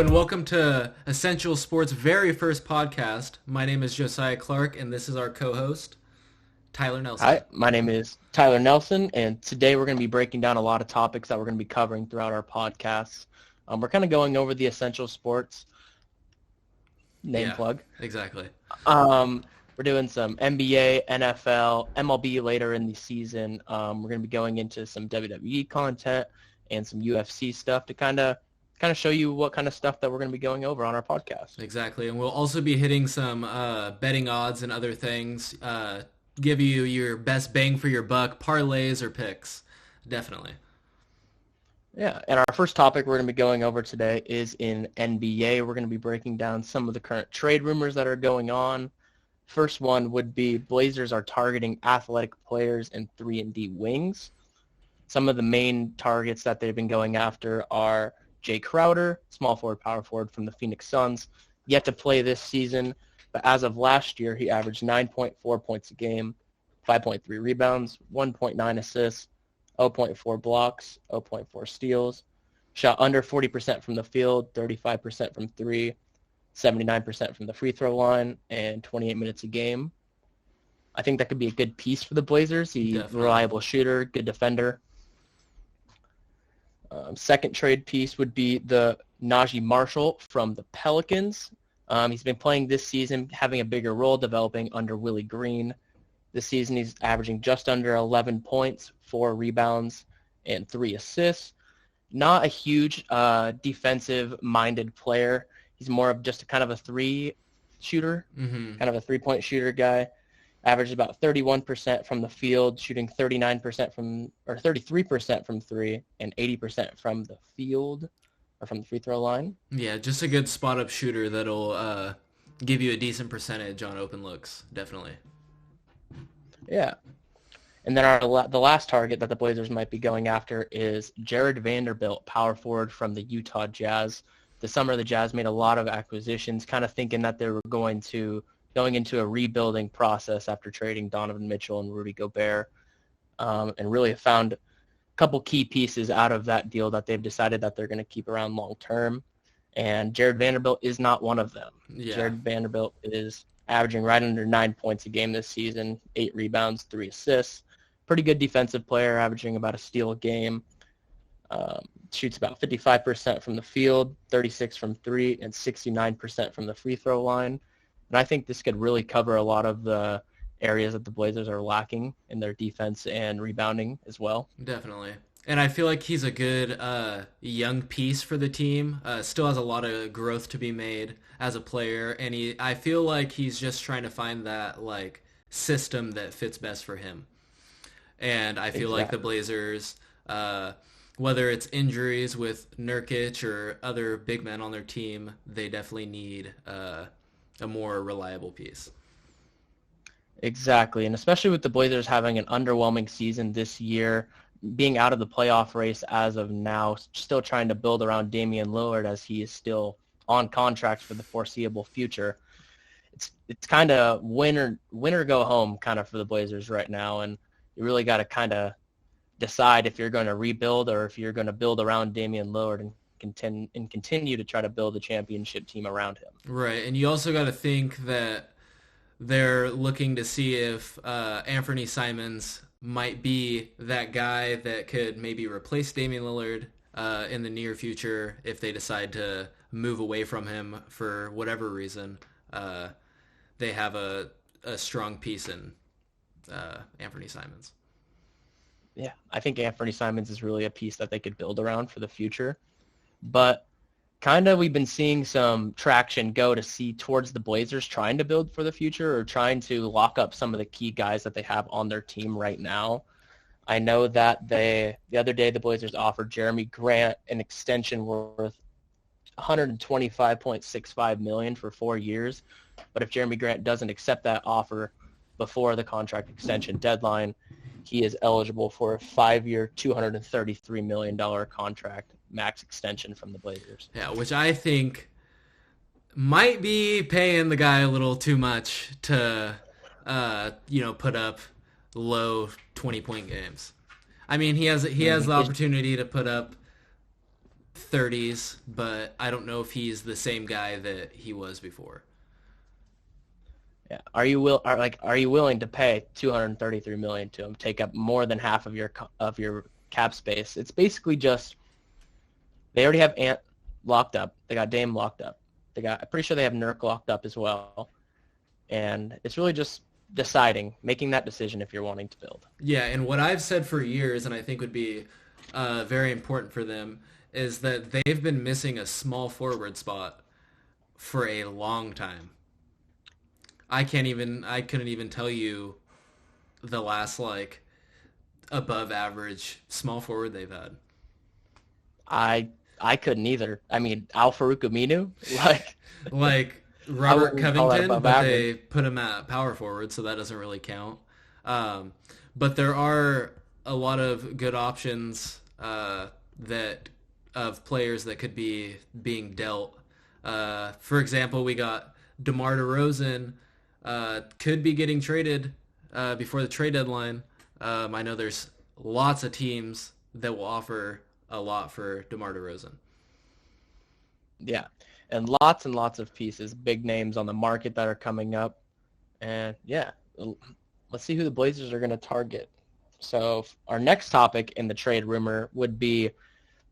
and welcome to Essential Sports' very first podcast. My name is Josiah Clark, and this is our co-host, Tyler Nelson. Hi, my name is Tyler Nelson, and today we're going to be breaking down a lot of topics that we're going to be covering throughout our podcasts. We're kind of going over the Essential Sports name plug. Exactly. We're doing some NBA, NFL, MLB later in the season. We're going to be going into some WWE content and some UFC stuff to kind of show you what kind of stuff that we're going to be going over on our podcast. Exactly, and we'll also be hitting some betting odds and other things. Give you your best bang for your buck, parlays or picks. Definitely. Yeah, and our first topic we're going to be going over today is in NBA. We're going to be breaking down some of the current trade rumors that are going on. First one would be Blazers are targeting athletic players and 3-and-D wings. Some of the main targets that they've been going after are Jay Crowder, small forward, power forward from the Phoenix Suns, yet to play this season. But as of last year, he averaged 9.4 points a game, 5.3 rebounds, 1.9 assists, 0.4 blocks, 0.4 steals, shot under 40% from the field, 35% from three, 79% from the free throw line, and 28 minutes a game. I think that could be a good piece for the Blazers. He's a reliable shooter, good defender. Second trade piece would be the Najee Marshall from the Pelicans. He's been playing this season, having a bigger role, developing under Willie Green. This season, he's averaging just under 11 points, 4 rebounds, and 3 assists. Not a huge defensive-minded player. He's more of just kind of a three shooter, kind of a three-point shooter guy. Averaged about 31% from the field, shooting 33% from three, and 80% from the field or from the free throw line. Yeah, just a good spot-up shooter that'll give you a decent percentage on open looks, definitely. Yeah. And then the last target that the Blazers might be going after is Jared Vanderbilt, power forward from the Utah Jazz. This summer, the Jazz made a lot of acquisitions, kind of thinking that they were going into a rebuilding process after trading Donovan Mitchell and Rudy Gobert, and really have found a couple key pieces out of that deal that they've decided that they're going to keep around long term. And Jared Vanderbilt is not one of them. Yeah. Jared Vanderbilt is averaging right under 9 points a game this season, 8 rebounds, 3 assists. Pretty good defensive player, averaging about a steal a game. Shoots about 55% from the field, 36 from three, and 69% from the free throw line. And I think this could really cover a lot of the areas that the Blazers are lacking in their defense and rebounding as well. Definitely. And I feel like he's a good young piece for the team. Still has a lot of growth to be made as a player. And I feel like he's just trying to find that like system that fits best for him. And I feel like the Blazers, whether it's injuries with Nurkic or other big men on their team, they definitely need a more reliable piece. Exactly, and especially with the Blazers having an underwhelming season this year, being out of the playoff race as of now, still trying to build around Damian Lillard as he is still on contract for the foreseeable future. It's kind of win or go home kind of for the Blazers right now, and you really got to kind of decide if you're going to rebuild or if you're going to build around Damian Lillard and continue to try to build a championship team around him. Right, and you also got to think that they're looking to see if Anthony Simons might be that guy that could maybe replace Damian Lillard in the near future if they decide to move away from him for whatever reason. They have a strong piece in Anthony Simons. Yeah, I think Anthony Simons is really a piece that they could build around for the future. But kind of we've been seeing some traction go towards the Blazers trying to build for the future or trying to lock up some of the key guys that they have on their team right now. I know that the other day the Blazers offered Jeremy Grant an extension worth $125.65 million for 4 years. But if Jeremy Grant doesn't accept that offer before the contract extension deadline, he is eligible for a 5-year, $233 million contract max extension from the Blazers. Yeah, which I think might be paying the guy a little too much to, put up low 20-point games. I mean, he has the opportunity to put up 30s, but I don't know if he's the same guy that he was before. Yeah. Are you willing to pay 233 million to him, take up more than half of your cap space? It's basically just they already have Ant locked up. They got Dame locked up. I'm pretty sure they have Nurk locked up as well. And it's really just making that decision if you're wanting to build. Yeah, and what I've said for years, and I think would be very important for them, is that they've been missing a small forward spot for a long time. I couldn't even tell you the last like above average small forward they've had. I couldn't either. I mean, Al Farouk Aminu, like Like I Robert wouldn't call that Covington, above but average. they put him at power forward, so that doesn't really count. Um, but there are a lot of good options that of players that could be being dealt. For example, we got DeMar DeRozan could be getting traded before the trade deadline. I know there's lots of teams that will offer a lot for DeMar DeRozan. Yeah. And lots of pieces, big names on the market that are coming up. And yeah, let's see who the Blazers are going to target. So our next topic in the trade rumor would be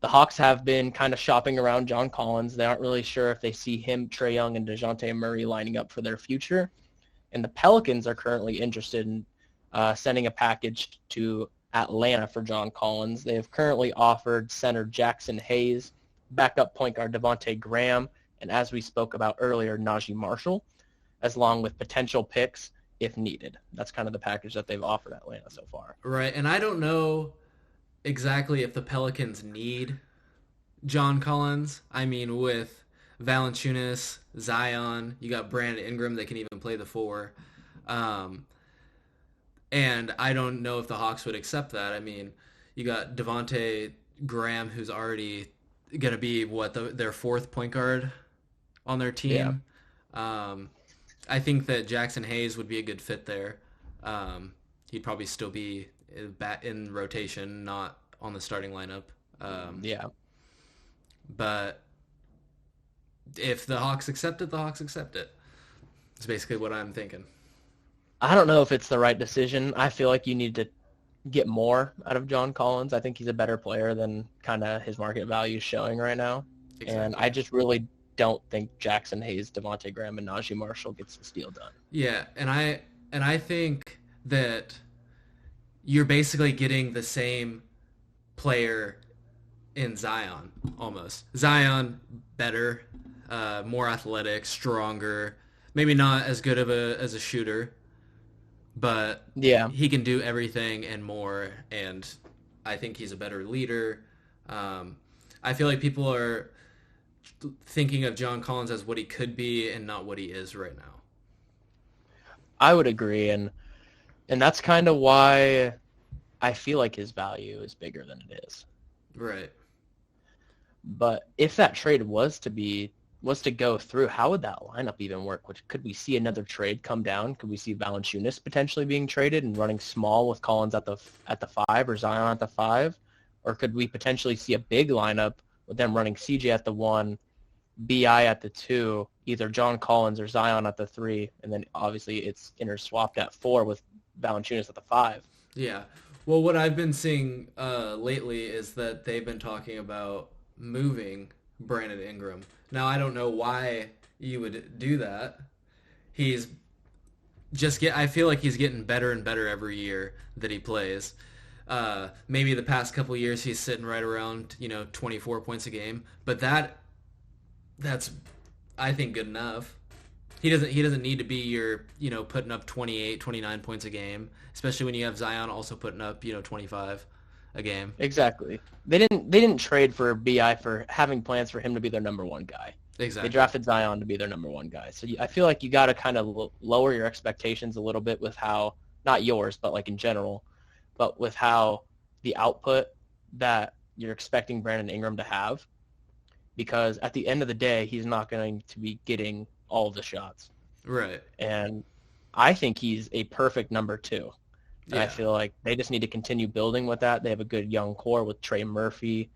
the Hawks have been kind of shopping around John Collins. They aren't really sure if they see him, Trae Young, and DeJounte Murray lining up for their future. And the Pelicans are currently interested in sending a package to Atlanta for John Collins. They have currently offered center Jackson Hayes, backup point guard Devontae Graham, and as we spoke about earlier, Najee Marshall, as long with potential picks if needed. That's kind of the package that they've offered Atlanta so far. Right, and I don't know exactly if the Pelicans need John Collins. I mean, with Valanciunas, Zion, you got Brandon Ingram that can even play the four. Um, and I don't know if the Hawks would accept that. I mean, you got Devonte Graham, who's already going to be their fourth point guard on their Yeah. team. Um, I think that Jackson Hayes would be a good fit there. He'd probably still be in rotation, not on the starting lineup. Um, Yeah. but if the Hawks accept it, the Hawks accept it. It's basically what I'm thinking. I don't know if it's the right decision. I feel like you need to get more out of John Collins. I think he's a better player than kind of his market value is showing right now. And Exactly. I just really don't think Jackson Hayes, Devontae Graham, and Najee Marshall gets this deal done. Yeah, and I think that you're basically getting the same player in Zion almost. Zion better, more athletic, stronger, maybe not as good of a shooter, but Yeah, he can do everything and more. And I think he's a better leader. Um, I feel like people are thinking of John Collins as what he could be and not what he is right now. I would agree. And that's kind of why I feel like his value is bigger than it is. Right. But if that trade was to go through, how would that lineup even work? Could we see another trade come down? Could we see Valanciunas potentially being traded and running small with Collins at the 5 or Zion at the 5? Or could we potentially see a big lineup with them running CJ at the 1, BI at the 2, either John Collins or Zion at the 3, and then obviously it's interswapped at 4 with Valanciunas at the 5? Yeah. Well, what I've been seeing lately is that they've been talking about moving Brandon Ingram. Now, I don't know why you would do that. He's I feel like he's getting better and better every year that he plays. Maybe the past couple years he's sitting right around 24 points a game, but that's I think good enough. He doesn't need to be your putting up 28, 29 points a game, especially when you have Zion also putting up 25 a game. Exactly. They didn't trade for BI for having plans for him to be their number one guy. They Exactly. drafted Zion to be their number one guy. So I feel like you got to kind of lower your expectations a little bit with how, not yours, but like in general, but with how the output that you're expecting Brandon Ingram to have, because at the end of the day, he's not going to be getting all of the shots. Right. And I think he's a perfect number 2. And I Yeah. feel like they just need to continue building with that. They have a good young core with Trey Murphy.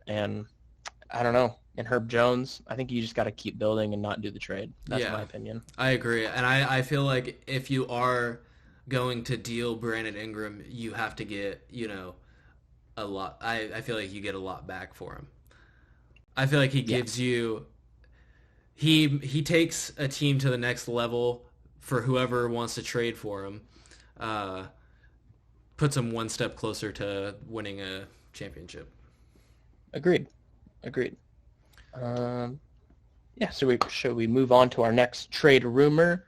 And I don't know. And Herb Jones, I think you just got to keep building and not do the trade. That's my Yeah, opinion. I agree. And I feel like if you are going to deal Brandon Ingram, you have to get, a lot. I feel like you get a lot back for him. I feel like he Yeah, gives you he takes a team to the next level for whoever wants to trade for him. Uh, puts them one step closer to winning a championship. agreed. Agreed. Um, yeah, so should we move on to our next trade rumor?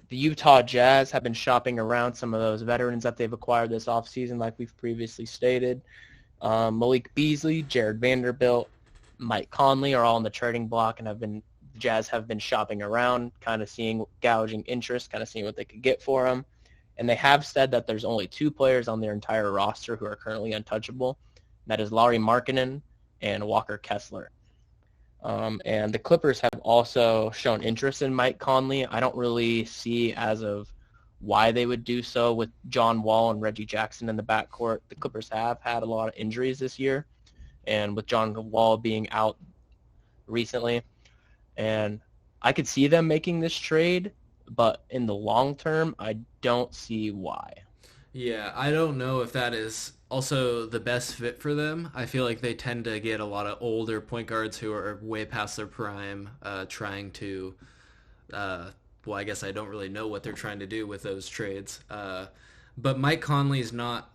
The Utah Jazz have been shopping around some of those veterans that they've acquired this offseason, like we've previously stated. Malik Beasley, Jared Vanderbilt, Mike Conley are all on the trading block and the Jazz have been shopping around, kind of gouging interest, kind of seeing what they could get for them. And they have said that there's only two players on their entire roster who are currently untouchable. That is Lauri Markkanen and Walker Kessler. And the Clippers have also shown interest in Mike Conley. I don't really see as of why they would do so with John Wall and Reggie Jackson in the backcourt. The Clippers have had a lot of injuries this year, and with John Wall being out recently, and I could see them making this trade, but in the long term, I don't see why. Yeah, I don't know if that is also the best fit for them. I feel like they tend to get a lot of older point guards who are way past their prime, trying to. Well, I guess I don't really know what they're trying to do with those trades. But Mike Conley is not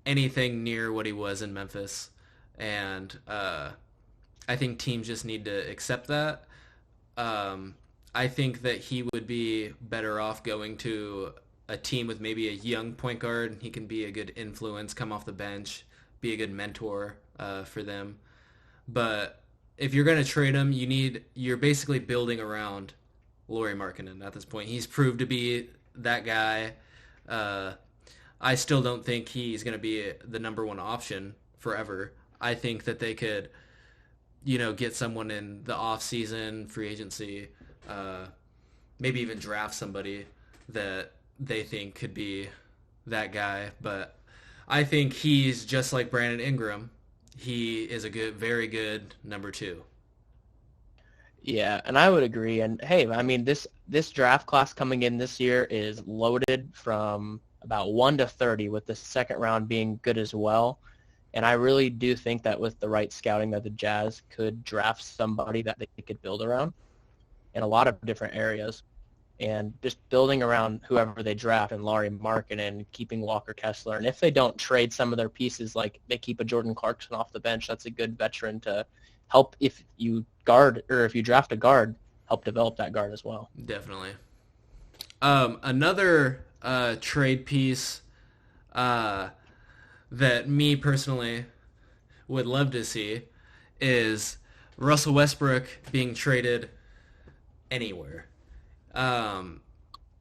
anything near what he was in Memphis, and I think teams just need to accept that. I think that he would be better off going to a team with maybe a young point guard. He can be a good influence, come off the bench, be a good mentor for them. But if you're going to trade him, you're basically building around Lauri Markkanen at this point. He's proved to be that guy. Uh, I still don't think he's going to be the number one option forever. I think that they could, get someone in the off season, free agency, uh, maybe even draft somebody that they think could be that guy. But I think he's just like Brandon Ingram. He is a very good number two. Yeah, and I would agree. And hey, I mean this draft class coming in this year is loaded from about 1 to 30, with the second round being good as well. And I really do think that with the right scouting that the Jazz could draft somebody that they could build around in a lot of different areas. And just building around whoever they draft and Lauri Markkanen and keeping Walker Kessler. And if they don't trade some of their pieces, like they keep a Jordan Clarkson off the bench, that's a good veteran to help if you guard or if you draft a guard, help develop that guard as well. Definitely. Another trade piece uh, that me personally would love to see is Russell Westbrook being traded anywhere. Um,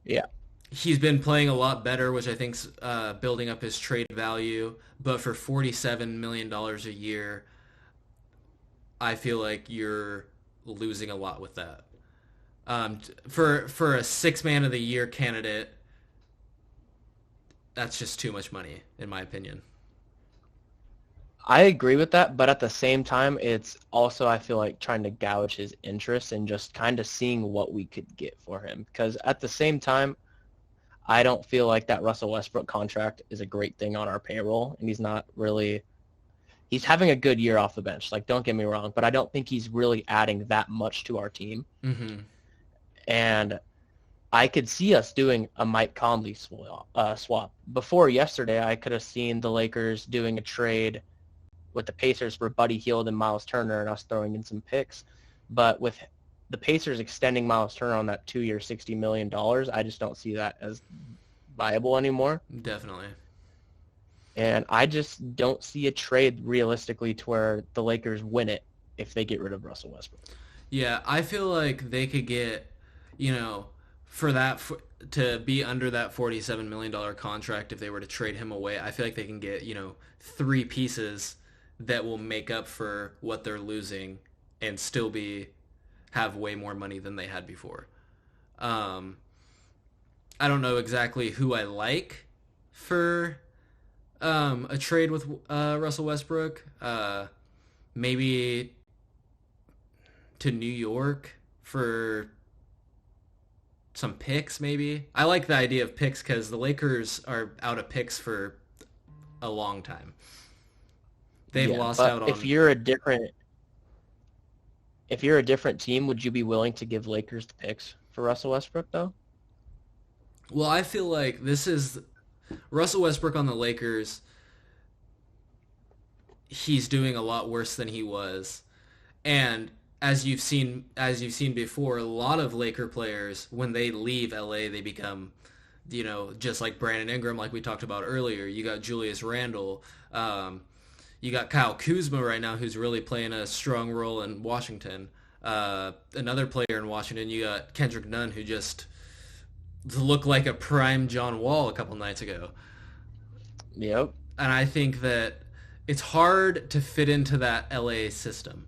Yeah. he's been playing a lot better, which I think's building up his trade value. But for $47 million a year, I feel like you're losing a lot with that. For a six man of the year candidate, that's just too much money, in my opinion. I agree with that, but at the same time, it's also, I feel like, trying to gouge his interest and just kind of seeing what we could get for him. Because at the same time, I don't feel like that Russell Westbrook contract is a great thing on our payroll, and he's having a good year off the bench. Like, don't get me wrong, but I don't think he's really adding that much to our team. Mm-hmm. And I could see us doing a Mike Conley swap. Before yesterday, I could have seen the Lakers doing a trade with the Pacers for Buddy Hield and Miles Turner and us throwing in some picks. But with the Pacers extending Miles Turner on that 2-year, $60 million, I just don't see that as viable anymore. Definitely. And I just don't see a trade realistically to where the Lakers win it if they get rid of Russell Westbrook. Yeah, I feel like they could get, for that to be under that $47 million contract if they were to trade him away. I feel like they can get, three pieces that will make up for what they're losing and still have way more money than they had before. Um, I don't know exactly who I like for a trade with Russell Westbrook, maybe to New York for some picks. Maybe I like the idea of picks because the Lakers are out of picks for a long time. They've Yeah, lost but out on. if you're a different team, would you be willing to give Lakers the picks for Russell Westbrook though? Well, I feel like this is Russell Westbrook on the Lakers. He's doing a lot worse than he was, and as you've seen before, a lot of Laker players when they leave LA, they become, just like Brandon Ingram, like we talked about earlier. You got Julius Randle. You got Kyle Kuzma right now, who's really playing a strong role in Washington. Another player in Washington, you got Kendrick Nunn, who just looked like a prime John Wall a couple nights ago. Yep. And I think that it's hard to fit into that LA system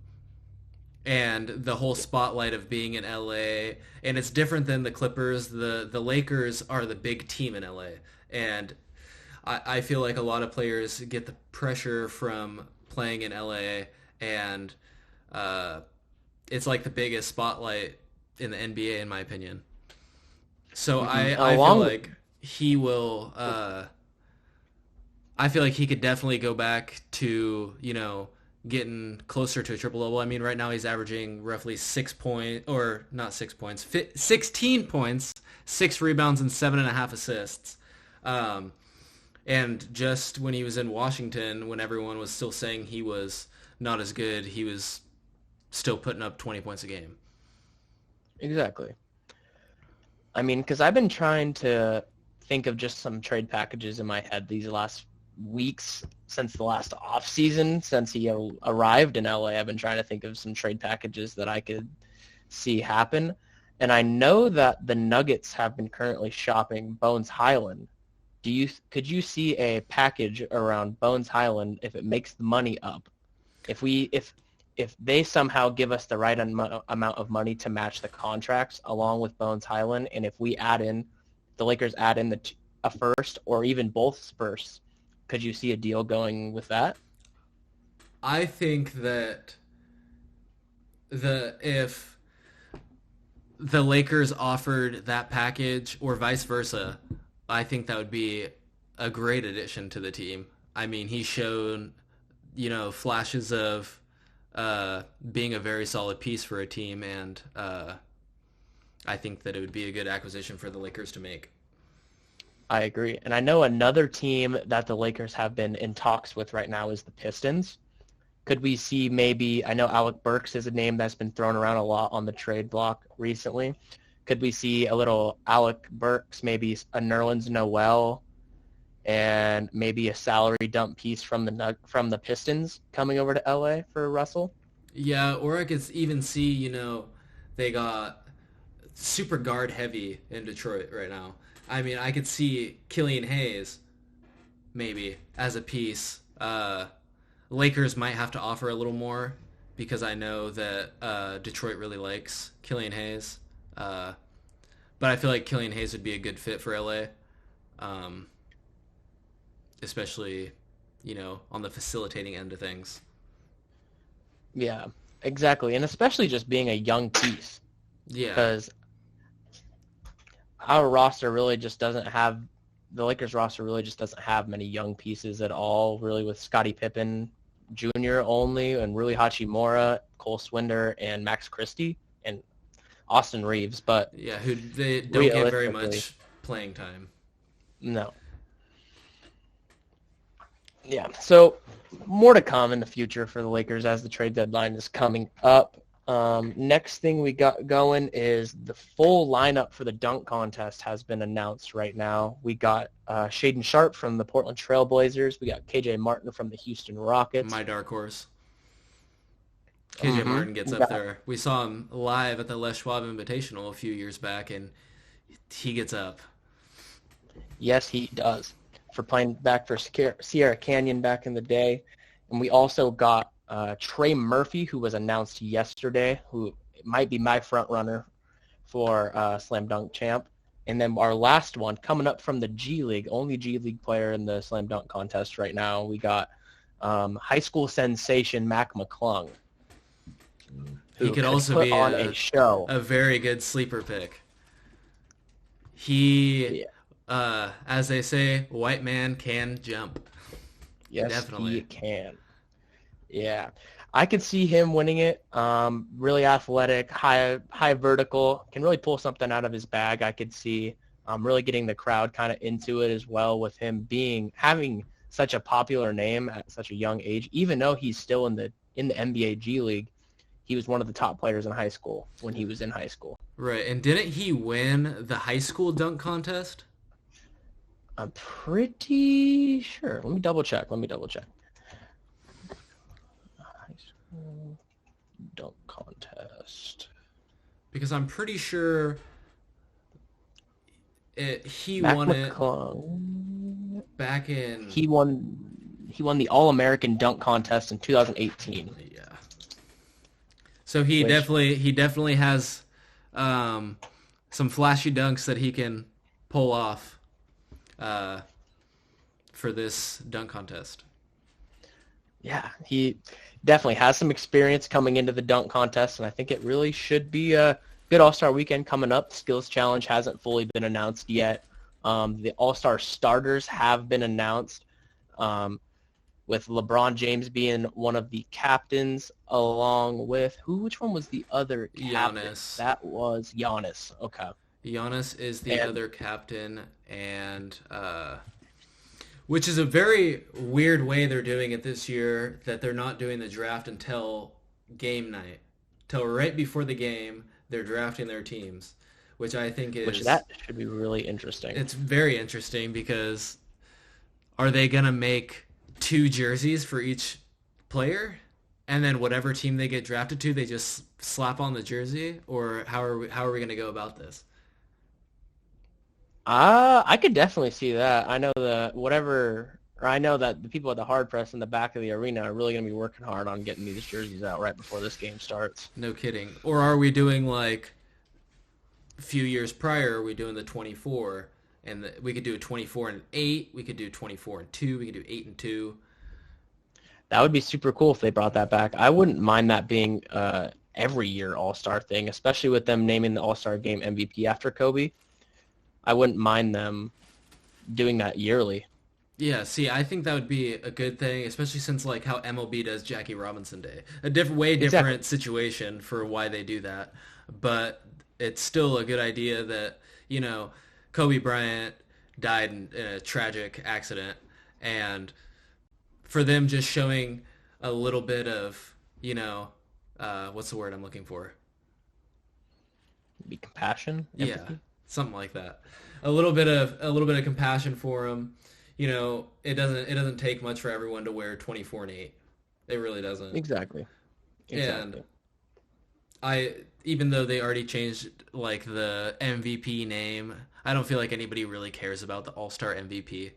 and the whole spotlight of being in LA. And it's different than the Clippers. The Lakers are the big team in LA. And I feel like a lot of players get the pressure from playing in LA, and it's like the biggest spotlight in the NBA, in my opinion. So Hmm. I feel like he will. I feel like he could definitely go back to getting closer to a triple double. I mean, right now he's averaging roughly 6 point or not 6 points, 16 points, 6 rebounds, and 7.5 assists. And just when he was in Washington, when everyone was still saying he was not as good, he was still putting up 20 points a game. Exactly. I mean, because I've been trying to think of just some trade packages in my head these last weeks since the last off season, since he arrived in LA. I've been trying to think of some trade packages that I could see happen. And I know that the Nuggets have been currently shopping Bones Highland. Could you see a package around Bones Highland if it makes the money up? If they somehow give us the right amount of money to match the contracts along with Bones Highland, and if the Lakers add in a first or even both firsts, could you see a deal going with that? I think that if the Lakers offered that package or vice versa, I think that would be a great addition to the team. I mean, he's shown, flashes of being a very solid piece for a team, and I think that it would be a good acquisition for the Lakers to make. I agree. And I know another team that the Lakers have been in talks with right now is the Pistons. Could we see maybe, I know Alec Burks is a name that's been thrown around a lot on the trade block recently. Could we see a little Alec Burks, maybe a Nerlens Noel, and maybe a salary dump piece from the Pistons coming over to LA for Russell? Yeah, or I could even see, they got super guard heavy in Detroit right now. I mean, I could see Killian Hayes maybe as a piece. Lakers might have to offer a little more because I know that Detroit really likes Killian Hayes. But I feel like Killian Hayes would be a good fit for LA, especially, on the facilitating end of things. Yeah, exactly. And especially just being a young piece, Yeah. because our roster really just doesn't have the Lakers roster really just doesn't have many young pieces at all, really, with Scottie Pippen Jr. only, and Rui Hachimura, Cole Swinder, and Max Christie, and Austin Reeves. But Yeah, who they don't get very realistically, much playing time. no. Yeah, so more to come in the future for the Lakers as the trade deadline is coming up. Next thing we got going is the full lineup for the dunk contest has been announced right now. We got Shaden Sharp from the Portland Trail Blazers. We got KJ Martin from the Houston Rockets. My dark horse. KJ Martin gets up there. We saw him live at the Les Schwab Invitational a few years back, and he gets up. Yes, he does. For playing back for Sierra Canyon back in the day. And we also got Trey Murphy, who was announced yesterday, who might be my front runner for Slam Dunk Champ. And then our last one, coming up from the G League, only G League player in the Slam Dunk contest right now, we got high school sensation Mac McClung, He who could could also put be on a show. a very good sleeper pick. He, Yeah. as they say, white man can jump. Yes, he Definitely. can. Yeah. I could see him winning it. Really athletic, high vertical, can really pull something out of his bag. I could see really getting the crowd kind of into it as well with him having such a popular name at such a young age. Even though he's still in the NBA G League, he was one of the top players in high school when he was in high school. Right. And didn't he win the high school dunk contest? I'm pretty sure. Let me double check. High school dunk contest. Because I'm pretty sure he Mac won it McClung. back in. He won. He won the All-American Dunk Contest in 2018. Yeah. So he Which, definitely has some flashy dunks that he can pull off uh, for this dunk contest. yeah, he definitely has some experience coming into the dunk contest, and I think it really should be a good All-Star weekend coming up. Skills Challenge hasn't fully been announced yet. The All-Star starters have been announced. With LeBron James being one of the captains, along with which one was the other captain? Giannis. That was Giannis. Okay. Giannis is the And other captain, and which is a very weird way they're doing it this year. That they're not doing the draft until game night, till right before the game. They're drafting their teams, which I think which is that should be really interesting. it's very interesting because are they gonna make two jerseys for each player, and then whatever team they get drafted to, they just slap on the jersey, or how are we gonna go about this? I could definitely see that. I know that the people at the hard press in the back of the arena are really going to be working hard on getting these jerseys out right before this game starts. No kidding. Or are we doing like a few years prior? Are we doing the 24? And we could do a 24 and 8. We could do 24 and 2. We could do 8 and 2. That would be super cool if they brought that back. I wouldn't mind that being every year All-Star thing, especially with them naming the All-Star game MVP after Kobe. I wouldn't mind them doing that yearly. Yeah, see, I think that would be a good thing, especially since like how MLB does Jackie Robinson Day. Way Exactly. different situation for why they do that, but it's still a good idea that you know Kobe Bryant died in a tragic accident, and for them just showing a little bit of what's the word I'm looking for? Be compassion, Yeah, empathy. something like that. A little bit of compassion for him. It doesn't take much for everyone to wear 24 and 8. It really doesn't. Exactly. And Exactly. I even though they already changed like the MVP name, I don't feel like anybody really cares about the All-Star MVP.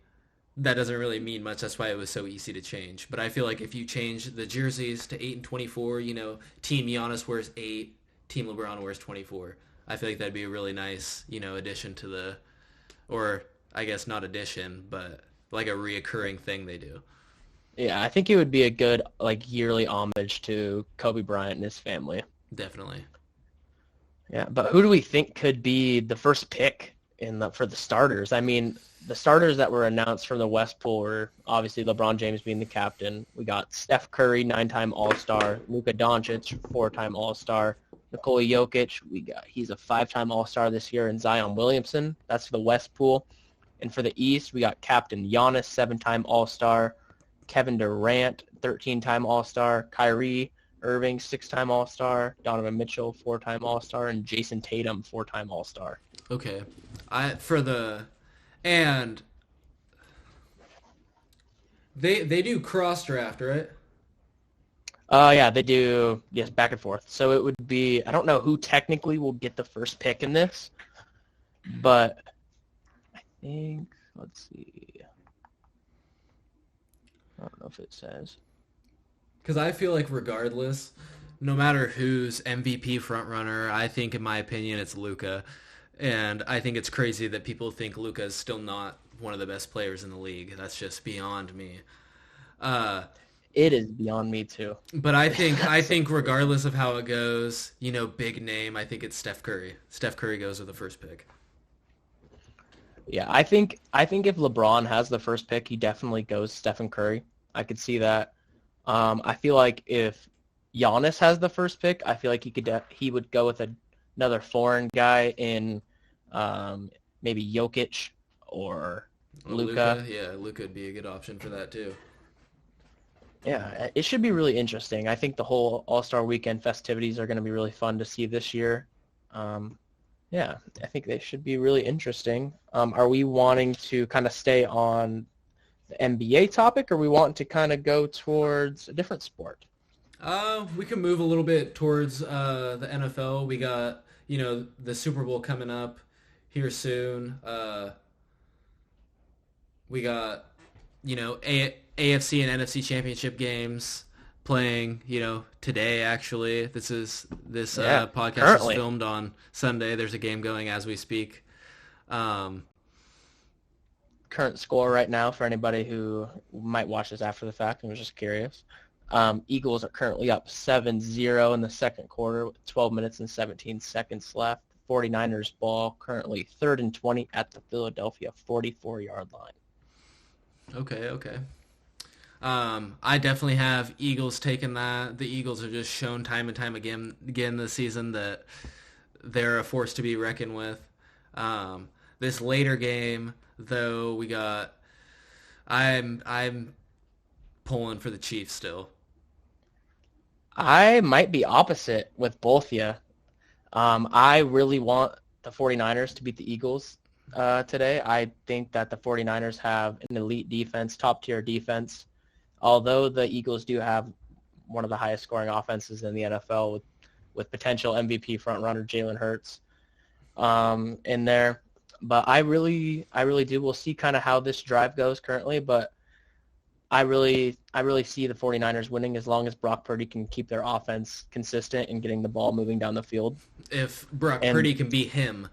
That doesn't really mean much. That's why it was so easy to change. But I feel like if you change the jerseys to 8 and 24, Team Giannis wears 8, Team LeBron wears 24. I feel like that'd be a really nice, addition to or I guess not addition, but like a reoccurring thing they do. Yeah, I think it would be a good yearly homage to Kobe Bryant and his family. Definitely. Yeah, but who do we think could be the first pick for the starters? I mean, the starters that were announced from the West Pool were obviously LeBron James being the captain. We got Steph Curry, 9-time All-Star, Luka Doncic, 4-time All-Star, Nikola Jokic. He's a 5-time All-Star this year, and Zion Williamson. That's for the West Pool. And for the East, we got Captain Giannis, 7-time All-Star, Kevin Durant, 13-time All-Star, Kyrie Irving, 6-time All-Star, Donovan Mitchell, 4-time All-Star, and Jason Tatum, 4-time All-Star. Okay. And they do cross draft, right? Yeah, they do. Yes, back and forth. So it would be, I don't know who technically will get the first pick in this, but I think, let's see. I don't know if it says. Because I feel like regardless, no matter who's MVP frontrunner, I think in my opinion it's Luka, and I think it's crazy that people think Luka is still not one of the best players in the league. That's just beyond me. Uh, It is beyond me too. But I So think crazy. regardless of how it goes, big name, I think it's Steph Curry. Steph Curry goes with the first pick. Yeah, I think if LeBron has the first pick, he definitely goes Stephen Curry. I could see that. I feel like if Giannis has the first pick, I feel like he would go with another foreign guy in maybe Jokic or Oh, Luca. Luca, yeah, Luca would be a good option for that too. Yeah, it should be really interesting. I think the whole All-Star Weekend festivities are going to be really fun to see this year. Um, yeah, I think they should be really interesting. Are we wanting to kind of stay on the NBA topic, or we want to kind of go towards a different sport? We can move a little bit towards the NFL. We got the Super Bowl coming up here soon. We got AFC and NFC championship games playing. Today actually. This Yeah, podcast is currently. filmed on Sunday. There's a game going as we speak. Um, Current score right now for anybody who might watch this after the fact and was just curious. Eagles are currently up 7-0 in the second quarter with 12 minutes and 17 seconds left. 49ers ball currently 3rd and 20 at the Philadelphia 44-yard line. okay. I definitely have Eagles taking that. The Eagles have just shown time and time again this season that they're a force to be reckoned with. This later game, though, I'm pulling for the Chiefs still. I might be opposite with both of you. I really want the 49ers to beat the Eagles today. I think that the 49ers have an elite defense, top-tier defense. Although the Eagles do have one of the highest scoring offenses in the NFL with potential MVP frontrunner Jalen Hurts in there. But I really do. We'll see kind of how this drive goes currently, but I really see the 49ers winning as long as Brock Purdy can keep their offense consistent and getting the ball moving down the field. If Brock And Purdy can beat him,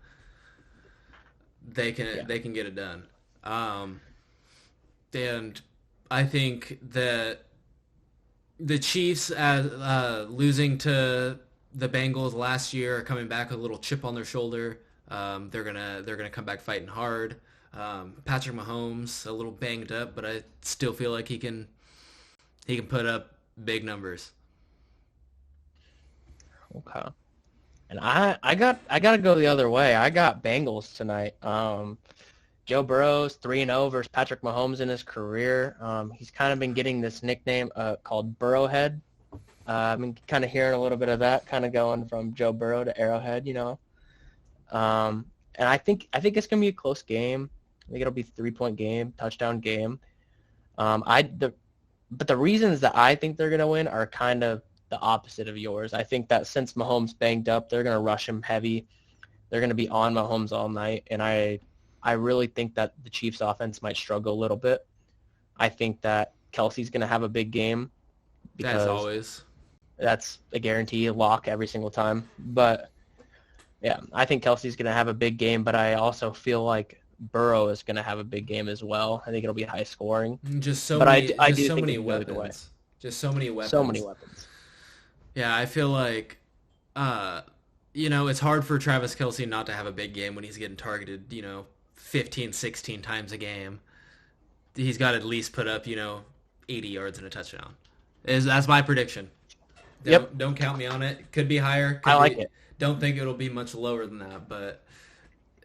they can yeah, they can get it done. Um, and I think that the Chiefs, losing to the Bengals last year, are coming back with a little chip on their shoulder. They're gonna come back fighting hard. Patrick Mahomes a little banged up, but I still feel like he can put up big numbers. okay. And I gotta go the other way. I got Bengals tonight. Joe Burrow's 3-0 versus Patrick Mahomes in his career. He's kind of been getting this nickname called Burrowhead. I've been kind of hearing a little bit of that, kind of going from Joe Burrow to Arrowhead. And I think it's gonna be a close game. I think it'll be a 3-point game, touchdown game. Um, I the but the reasons that I think they're gonna win are kind of the opposite of yours. I think that since Mahomes banged up, they're gonna rush him heavy. They're gonna be on Mahomes all night, and I really think that the Chiefs offense might struggle a little bit. I think that Kelsey's gonna have a big game As because always. that's a guarantee, a lock every single time. But yeah, I think Kelsey's going to have a big game, but I also feel like Burrow is going to have a big game as well. I think it'll be high scoring, but I Just do so think it many can go either way. weapons. Just so many So many weapons. weapons. Yeah, I feel like, uh, it's hard for Travis Kelsey not to have a big game when he's getting targeted, 15, 16 times a game. He's got to at least put up, 80 yards and a touchdown. That's my prediction. Yep, Don't count me on it. Could be higher. I Could like be. it. Don't think it'll be much lower than that, but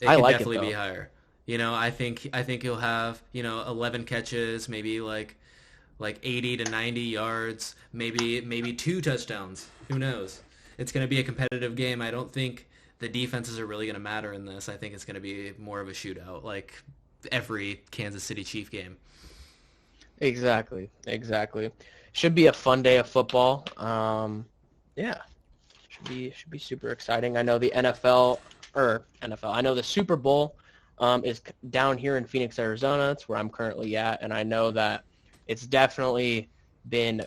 it I could like it definitely be though. higher. I think he'll have 11 catches, maybe like 80 to 90 yards, maybe two touchdowns. Who knows? It's going to be a competitive game. I don't think the defenses are really going to matter in this. I think it's going to be more of a shootout, like every Kansas City Chief game. Exactly, exactly. Should be a fun day of football. Yeah, should be super exciting. I know the NFL or NFL. I know the Super Bowl is down here in Phoenix, Arizona. It's where I'm currently at, and I know that it's definitely been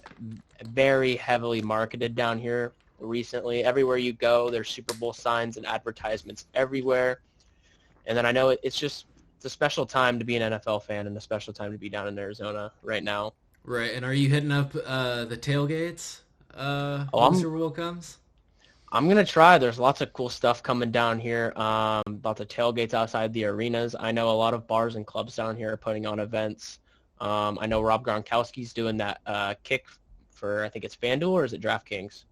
very heavily marketed down here recently. Everywhere you go, there's Super Bowl signs and advertisements everywhere. And then I know it's a special time to be an NFL fan and a special time to be down in Arizona right now. Right, and are you hitting up the tailgates Oh, when the Super Bowl comes? I'm gonna try. There's lots of cool stuff coming down here. About the tailgates outside the arenas. I know a lot of bars and clubs down here are putting on events. I know Rob Gronkowski's doing that kick for, I think it's FanDuel, or is it DraftKings?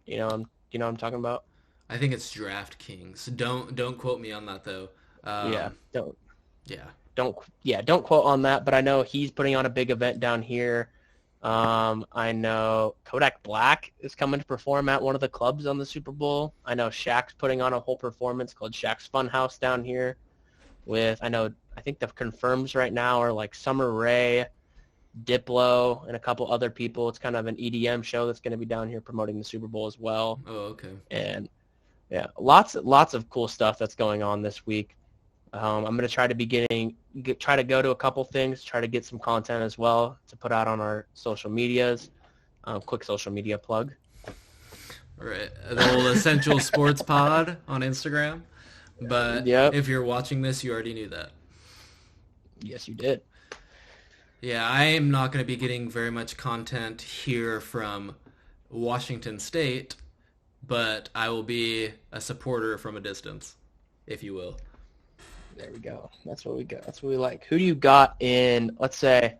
You know what I'm talking about? I think it's DraftKings. Don't quote me on that though. Yeah. Um, yeah. Don't quote on that, but I know he's putting on a big event down here. I know Kodak Black is coming to perform at one of the clubs on the Super Bowl. I know Shaq's putting on a whole performance called Shaq's Funhouse down here. I think the confirms right now are like Summer Rae, Diplo, and a couple other people. It's kind of an EDM show that's going to be down here promoting the Super Bowl as well. Oh, okay. And yeah, lots of cool stuff that's going on this week. I'm going to try to try to go to a couple things, try to get some content as well to put out on our social medias. Quick social media plug. All right. The old Essential Sports Pod on Instagram. But Yep. if you're watching this, you already knew that. Yes, you did. Yeah, I am not going to be getting very much content here from Washington State, but I will be a supporter from a distance, if you will. There we go. That's what we got. That's what we like. Who do you got in, let's say,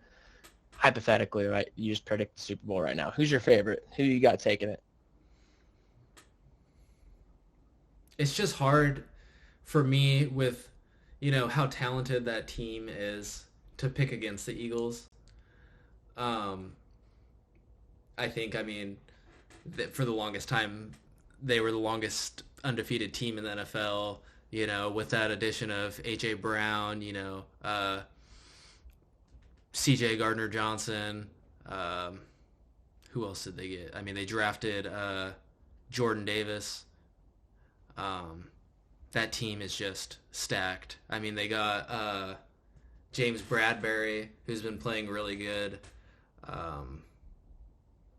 hypothetically, right? You just predict the Super Bowl right now. Who's your favorite? Who you got taking it? It's just hard for me with, how talented that team is to pick against the Eagles. Um, I mean, that for the longest time, they were the longest undefeated team in the NFL. With that addition of A.J. Brown, C.J. Gardner-Johnson. Who else did they get? I mean, they drafted Jordan Davis. That team is just stacked. I mean, they got James Bradbury, who's been playing really good.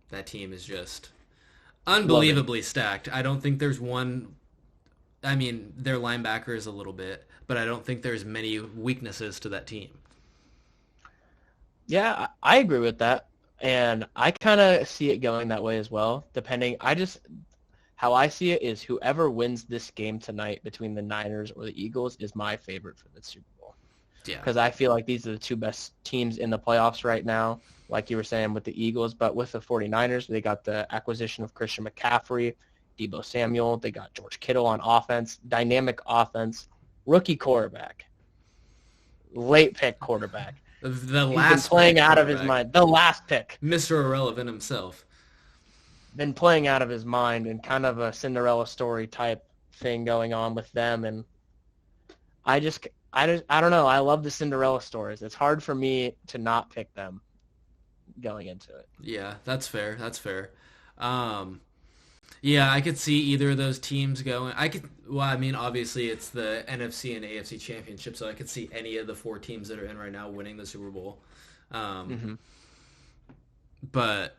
That team is just unbelievably stacked. I don't think there's one. I mean, their linebackers a little bit, but I don't think there's many weaknesses to that team. Yeah, I agree with that. And I kind of see it going that way as well, how I see it is whoever wins this game tonight between the Niners or the Eagles is my favorite for the Super Bowl. Yeah. Because I feel like these are the two best teams in the playoffs right now, like you were saying with the Eagles. But with the 49ers, they got the acquisition of Christian McCaffrey, Deebo Samuel. They got George Kittle on offense, dynamic offense, rookie quarterback, late pick quarterback. The He's last been playing out of his mind. The last pick. Mr. Irrelevant himself. Been playing out of his mind, and kind of a Cinderella story type thing going on with them. And I don't know. I love the Cinderella stories. It's hard for me to not pick them going into it. Yeah, that's fair. Yeah, I could see either of those teams going. I mean, obviously it's the NFC and AFC championship, so I could see any of the four teams that are in right now winning the Super Bowl. But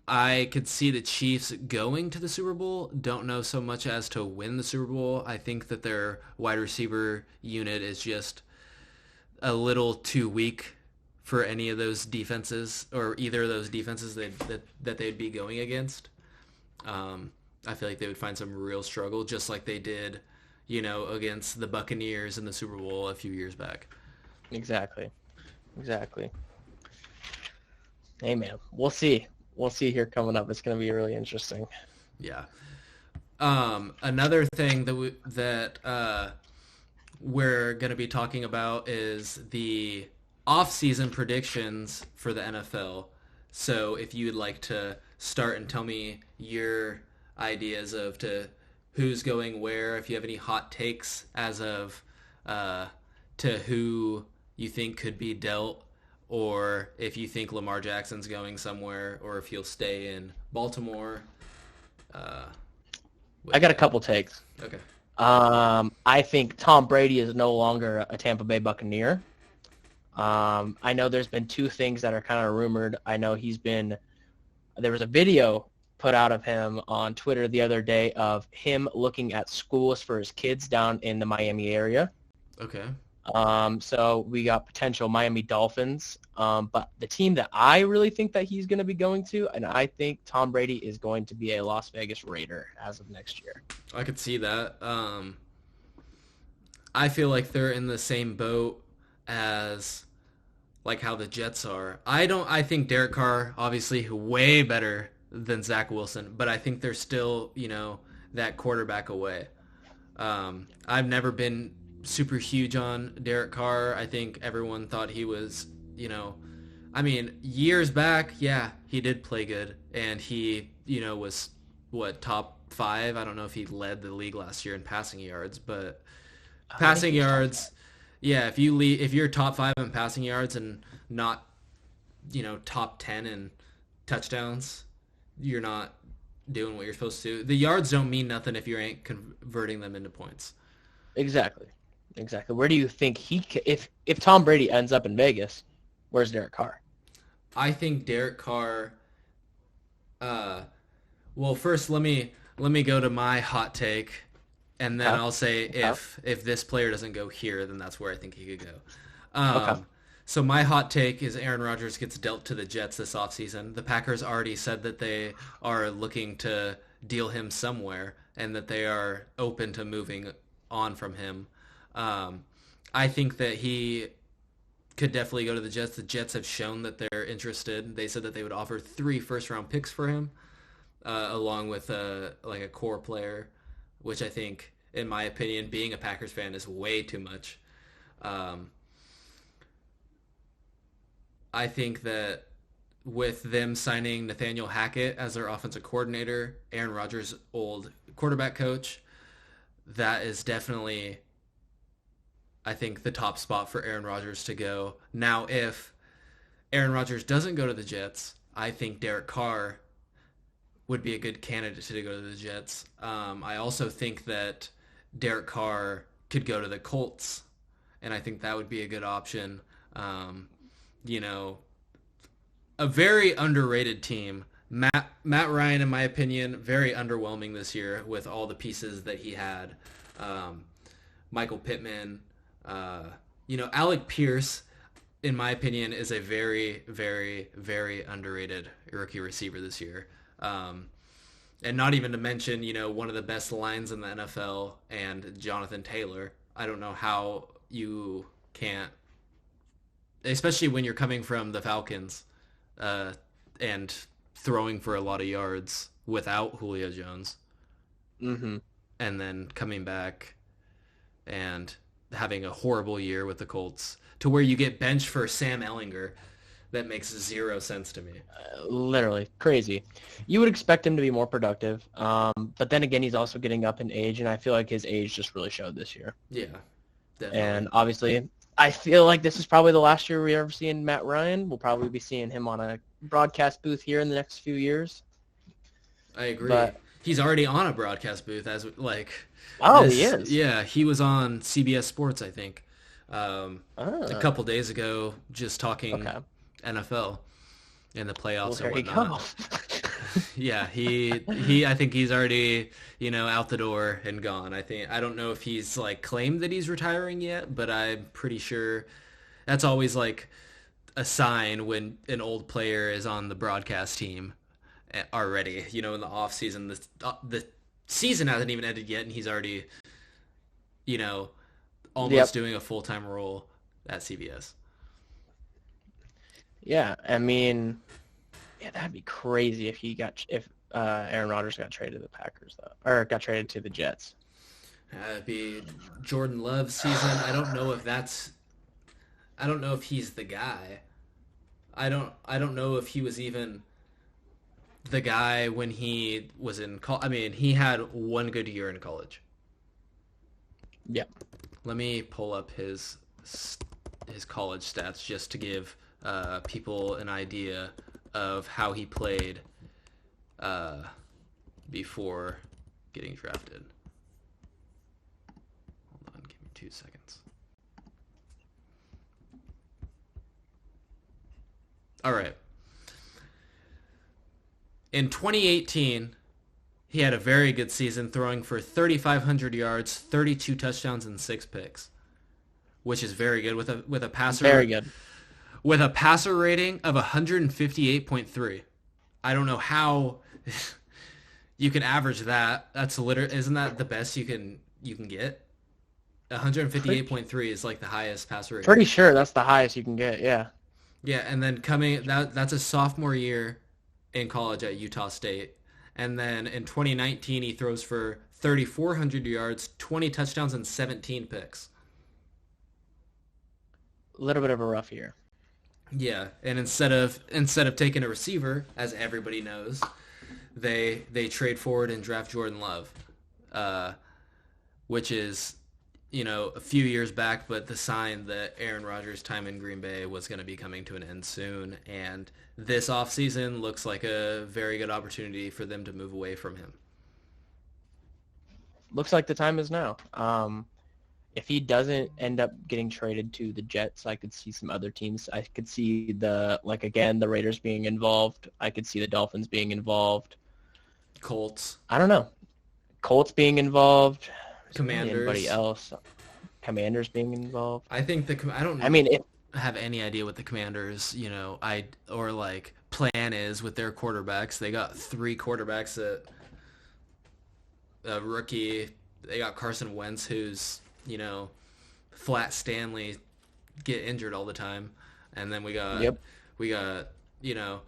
I could see the Chiefs going to the Super Bowl. Don't know so much as to win the Super Bowl. I think that their wide receiver unit is just a little too weak for any of those defenses or either of those defenses that they'd be going against. I feel like they would find some real struggle, just like they did, against the Buccaneers in the Super Bowl a few years back. Exactly. Hey, man, we'll see. We'll see here coming up. It's going to be really interesting. Yeah. Another thing we're going to be talking about is the off-season predictions for the NFL. So if you'd like to start and tell me your ideas of who's going where, if you have any hot takes as of to who you think could be dealt, or if you think Lamar Jackson's going somewhere, or if he'll stay in Baltimore. I got a couple takes. Okay. I think Tom Brady is no longer a Tampa Bay Buccaneer. I know there's been two things that are kind of rumored. I know there was a video put out of him on Twitter the other day of him looking at schools for his kids down in the Miami area. Okay. So we got potential Miami Dolphins. But the team that I really think that he's going to be going to, and I think Tom Brady is going to be a Las Vegas Raider as of next year. I could see that. I feel like they're in the same boat as like how the Jets are. I think Derek Carr obviously way better than Zach Wilson, but I think they're still, that quarterback away. I've never been super huge on Derek Carr. I think everyone thought he was, years back, yeah, he did play good, and he, was what, top 5. I don't know if he led the league last year in passing yards, but I think passing he was top five. yards, yeah, if you're top 5 in passing yards and not, top 10 in touchdowns, you're not doing what you're supposed to. The yards don't mean nothing if you ain't converting them into points. Exactly. Exactly. Where do you think if Tom Brady ends up in Vegas, where's Derek Carr? I think Derek Carr. Uh, well, first let me go to my hot take, and then Okay. I'll say Okay. if this player doesn't go here, then that's where I think he could go. Okay. So my hot take is Aaron Rodgers gets dealt to the Jets this offseason. The Packers already said that they are looking to deal him somewhere and that they are open to moving on from him. Um, I think that he could definitely go to the Jets. The Jets have shown that they're interested. They said that they would offer 3 first-round picks for him, along with like a core player, which I think, in my opinion, being a Packers fan, is way too much. Um, I think that with them signing Nathaniel Hackett as their offensive coordinator, Aaron Rodgers' old quarterback coach, that is definitely, I think, the top spot for Aaron Rodgers to go. Now, if Aaron Rodgers doesn't go to the Jets, I think Derek Carr would be a good candidate to go to the Jets. I also think that Derek Carr could go to the Colts, and I think that would be a good option. Um, you know, a very underrated team. Matt Ryan, in my opinion, very underwhelming this year with all the pieces that he had. Um, Michael Pittman, uh, Alec Pierce, in my opinion, is a very, very, very underrated rookie receiver this year. Um, and not even to mention, one of the best lines in the NFL and Jonathan Taylor. I don't know how you can't, especially when you're coming from the Falcons, uh, and throwing for a lot of yards without Julio Jones, Mm-hmm. and then coming back and having a horrible year with the Colts to where you get benched for Sam Ellinger. That makes zero sense to me. Literally crazy. You would expect him to be more productive, but then again, he's also getting up in age, and I feel like his age just really showed this year. Yeah, definitely. And obviously, I feel like this is probably the last year we ever seen Matt Ryan. We'll probably be seeing him on a broadcast booth here in the next few years. I agree. But He's already on a broadcast booth as like oh, he this. is. Yeah, he was on CBS Sports, I think, a Ah, couple days ago, just talking okay. NFL and the Well, playoffs and there you whatnot. go. Yeah, he I think he's already, out the door and gone. I don't know if he's like claimed that he's retiring yet, but I'm pretty sure that's always like a sign when an old player is on the broadcast team already. In the off season, the season hasn't even ended yet, and he's already, you know, almost Yep. doing a full time role at CBS. Yeah. I mean, yeah, that'd be crazy if Aaron Rodgers got traded to the Packers though, or got traded to the Jets. It'd be Jordan Love's season. I don't know if he's the guy. I don't know if he was even the guy when he was in college. He had one good year in college. Yep. Let me pull up his college stats just to give people an idea of how he played uh, before getting drafted. Hold on, give me 2 seconds. All right. In 2018, he had a very good season, throwing for 3,500 yards, 32 touchdowns, and 6 picks. which is very good with a Very good. passer rating of 158.3. I don't know how you can average that. That's literally isn't that the best you can get? Pretty 158.3 is like the highest passer rating. pretty sure that's the highest you can get. Yeah. Yeah, and then that's a sophomore year in college at Utah State. And then in 2019 he throws for 3400 yards, 20 touchdowns and 17 picks. A little bit of a rough year. Yeah, and instead of taking a receiver, as everybody knows, they trade forward and draft Jordan Love, uh, which is a few years back, but the sign that Aaron Rodgers' time in Green Bay was going to be coming to an end soon, and this offseason looks like a very good opportunity for them to move away from him. Looks like the time is now. If he doesn't end up getting traded to the Jets, I could see some other teams. I could see the Raiders being involved. I could see the Dolphins being involved. Colts, I don't know. Colts being involved. Is there really anybody Commanders. else? Commanders being involved. I don't I mean, have any idea what the Commanders, or like plan is with their quarterbacks. They got three quarterbacks at a rookie. They got Carson Wentz, who's Flat Stanley get injured all the time, and then we got yep, we got you know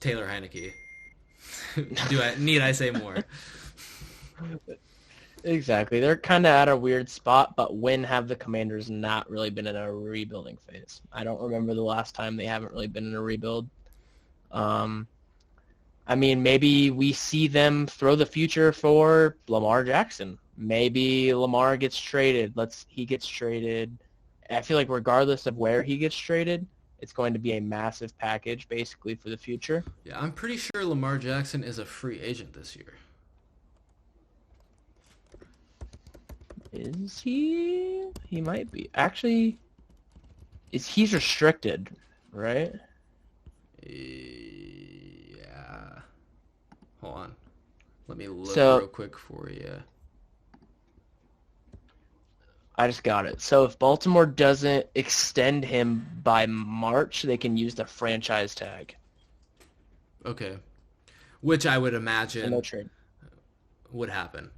Taylor Heineke. Need I say more? exactly. They're kind of at a weird spot, but when have the Commanders not really been in a rebuilding phase? I don't remember the last time they haven't really been in a rebuild. Um, I mean, maybe we see them throw the future for Lamar Jackson. Maybe Lamar gets traded. He gets traded. I feel like regardless of where he gets traded, it's going to be a massive package basically for the future. Yeah, I'm pretty sure Lamar Jackson is a free agent this year. Is he? He might be. Actually, he's restricted, right? Yeah. Hold on. Let me look real So quick for you. I just got it. So if Baltimore doesn't extend him by March, they can use the franchise tag. Okay. Which I would So no imagine trade. would happen.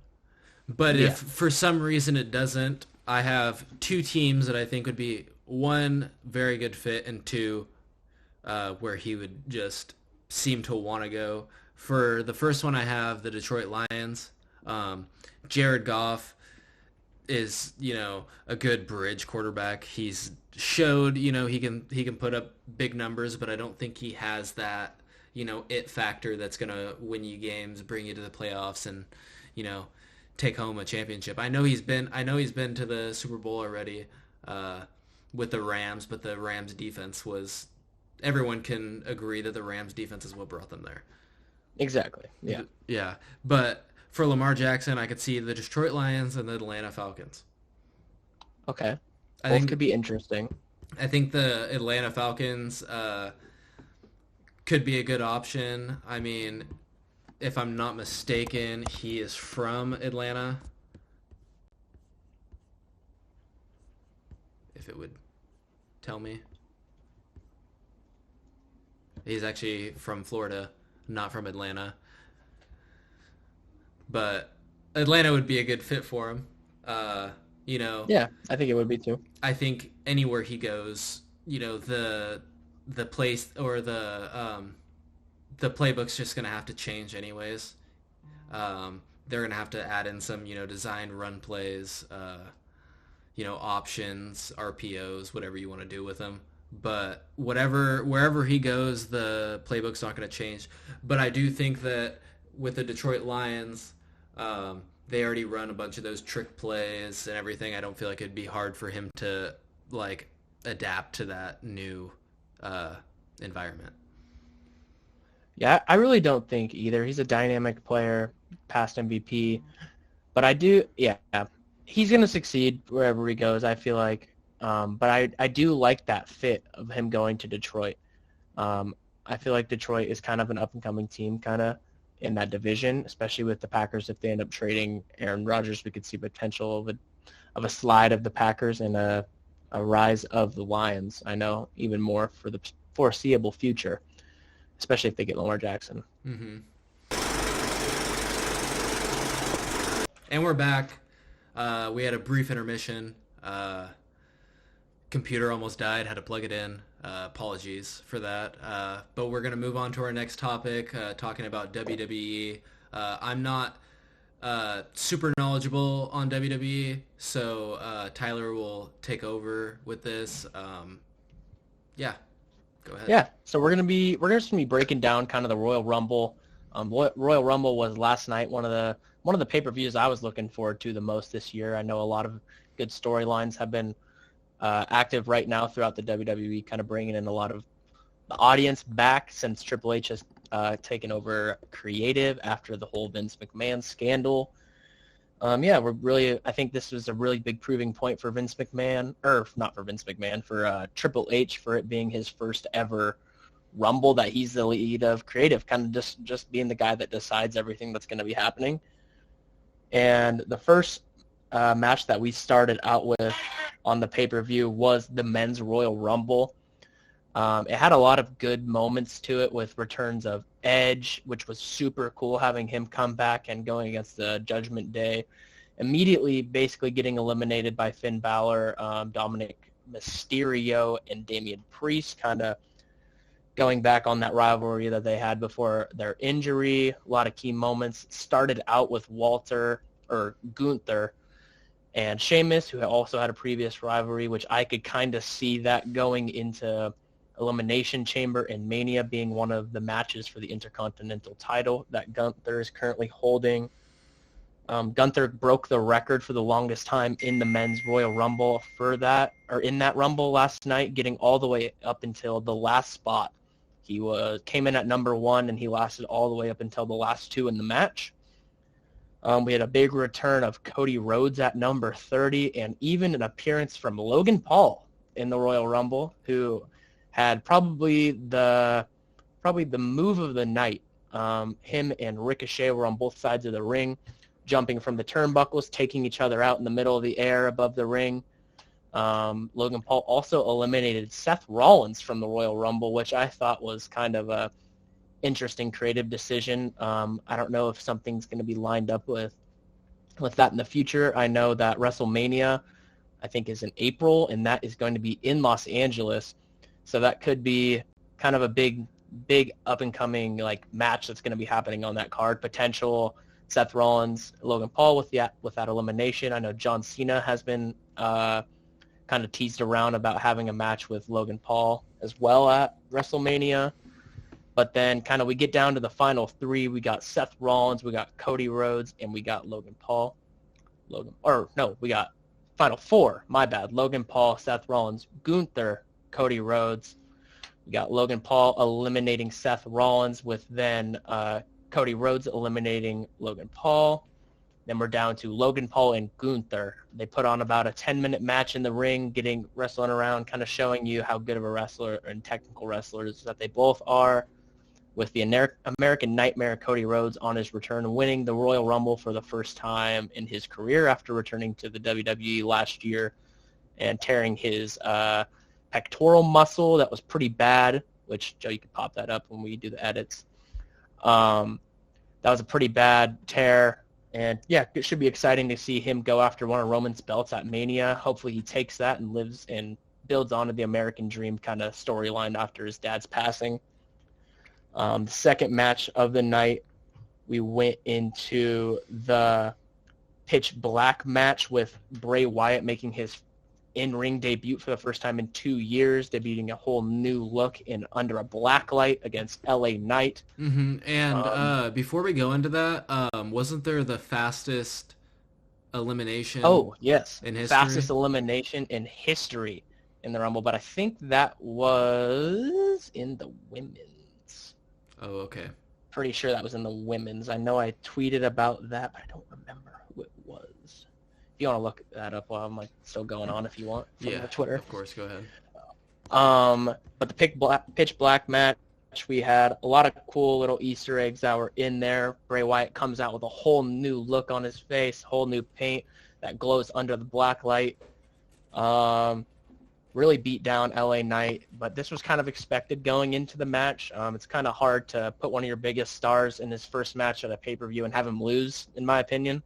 But if Yeah. for some reason it doesn't, I have two teams that I think would be one very good fit and two where he would just seem to want to go. For the first one, I have the Detroit Lions. Jared Goff is a good bridge quarterback. He's showed he can put up big numbers, but I don't think he has that it factor that's gonna win you games, bring you to the playoffs, and you know take home a championship. I know he's been to the Super Bowl already with the Rams, but the Rams defense was everyone can agree that the Rams defense is what brought them there. Exactly. Yeah. Yeah, but for Lamar Jackson, I could see the Detroit Lions and the Atlanta Falcons. Okay. I Both think could be interesting. I think the Atlanta Falcons could be a good option. I mean, if I'm not mistaken, he is from Atlanta. If it would tell me, he's actually from Florida, not from Atlanta. But Atlanta would be a good fit for him. Uh, you know, Yeah, I think it would be too. I think anywhere he goes, the place or the playbook's just gonna have to change anyways. They're gonna have to add in some designed run plays, options, RPOs, whatever you want to do with them. But wherever he goes, the playbook's not going to change. But I do think that with the Detroit Lions, they already run a bunch of those trick plays and everything. I don't feel like it'd be hard for him to like adapt to that new environment. Yeah, I really don't think either. He's a dynamic player, past MVP, but I do, yeah, he's going to succeed wherever he goes, I feel like. But I do like that fit of him going to Detroit. I feel like Detroit is kind of an up-and-coming team kind of in that division, especially with the Packers. If they end up trading Aaron Rodgers, we could see potential a slide of the Packers and a rise of the Lions. I know even more for the foreseeable future, especially if they get Lamar Jackson. Mm-hmm. And we're back. We had a brief intermission. Computer almost died. Had to plug it in. Apologies for that. But we're going to move on to our next topic, talking about WWE. I'm not super knowledgeable on WWE, so Tyler will take over with this. Yeah, go ahead. Yeah, so we're gonna be breaking down kind of the Royal Rumble. Royal Rumble was last night, one of the pay-per-views I was looking forward to the most this year. I know a lot of good storylines have been active right now throughout the WWE, kind of bringing in a lot of the audience back since Triple H has taken over creative after the whole Vince McMahon scandal. I think this was a really big proving point for Vince McMahon, or not for Vince McMahon, for Triple H, for it being his first ever Rumble that he's the lead of creative, kind of just being the guy that decides everything that's going to be happening. And the first match that we started out with on the pay-per-view was the Men's Royal Rumble. It had a lot of good moments to it with returns of Edge, which was super cool, having him come back and going against the Judgment Day. Immediately basically getting eliminated by Finn Balor, Dominic Mysterio, and Damian Priest, kind of going back on that rivalry that they had before their injury. A lot of key moments. Started out with Gunther and Sheamus, who also had a previous rivalry, which I could kind of see that going into Elimination Chamber and Mania being one of the matches for the Intercontinental title that Gunther is currently holding. Gunther broke the record for the longest time in the Men's Royal Rumble in that Rumble last night, getting all the way up until the last spot. He came in at number 1, and he lasted all the way up until the last 2 in the match. We had a big return of Cody Rhodes at number 30, and even an appearance from Logan Paul in the Royal Rumble, who had probably the move of the night. Him and Ricochet were on both sides of the ring, jumping from the turnbuckles, taking each other out in the middle of the air above the ring. Logan Paul also eliminated Seth Rollins from the Royal Rumble, which I thought was kind of a interesting creative decision. I don't know if something's going to be lined up with that in the future. I know that WrestleMania, I think, is in April, and that is going to be in Los Angeles. So that could be kind of a big up-and-coming match that's going to be happening on that card. Potential Seth Rollins, Logan Paul with that elimination. I know John Cena has been kind of teased around about having a match with Logan Paul as well at WrestleMania. But then kind of we get down to the final 3. We got Seth Rollins, we got Cody Rhodes, and we got Logan Paul. We got final 4. My bad. Logan Paul, Seth Rollins, Gunther, Cody Rhodes. We got Logan Paul eliminating Seth Rollins with then Cody Rhodes eliminating Logan Paul. Then we're down to Logan Paul and Gunther. They put on about a 10-minute match in the ring, wrestling around, kind of showing you how good of a wrestler and technical wrestlers that they both are. With the American Nightmare Cody Rhodes on his return, winning the Royal Rumble for the first time in his career after returning to the WWE last year and tearing his pectoral muscle. That was pretty bad, which, Joe, you could pop that up when we do the edits. That was a pretty bad tear. And, yeah, it should be exciting to see him go after one of Roman's belts at Mania. Hopefully he takes that and lives and builds onto the American Dream kind of storyline after his dad's passing. The second match of the night, we went into the Pitch Black match with Bray Wyatt making his in-ring debut for the first time in 2 years, debuting a whole new look under a black light against LA Knight. Mm-hmm. And before we go into that, wasn't there the fastest elimination? Oh, yes. In history? Fastest elimination in history in the Rumble, but I think that was in the women's. Oh, okay. Pretty sure that was in the women's. I know I tweeted about that, but I don't remember who it was. If you want to look that up while I'm still going on, if you want, from Twitter. Of course, go ahead. But the Pitch Black match, we had a lot of cool little Easter eggs that were in there. Bray Wyatt comes out with a whole new look on his face, whole new paint. that glows under the black light. Really beat down LA Knight, but this was kind of expected going into the match. It's kind of hard to put one of your biggest stars in his first match at a pay-per-view and have him lose, in my opinion.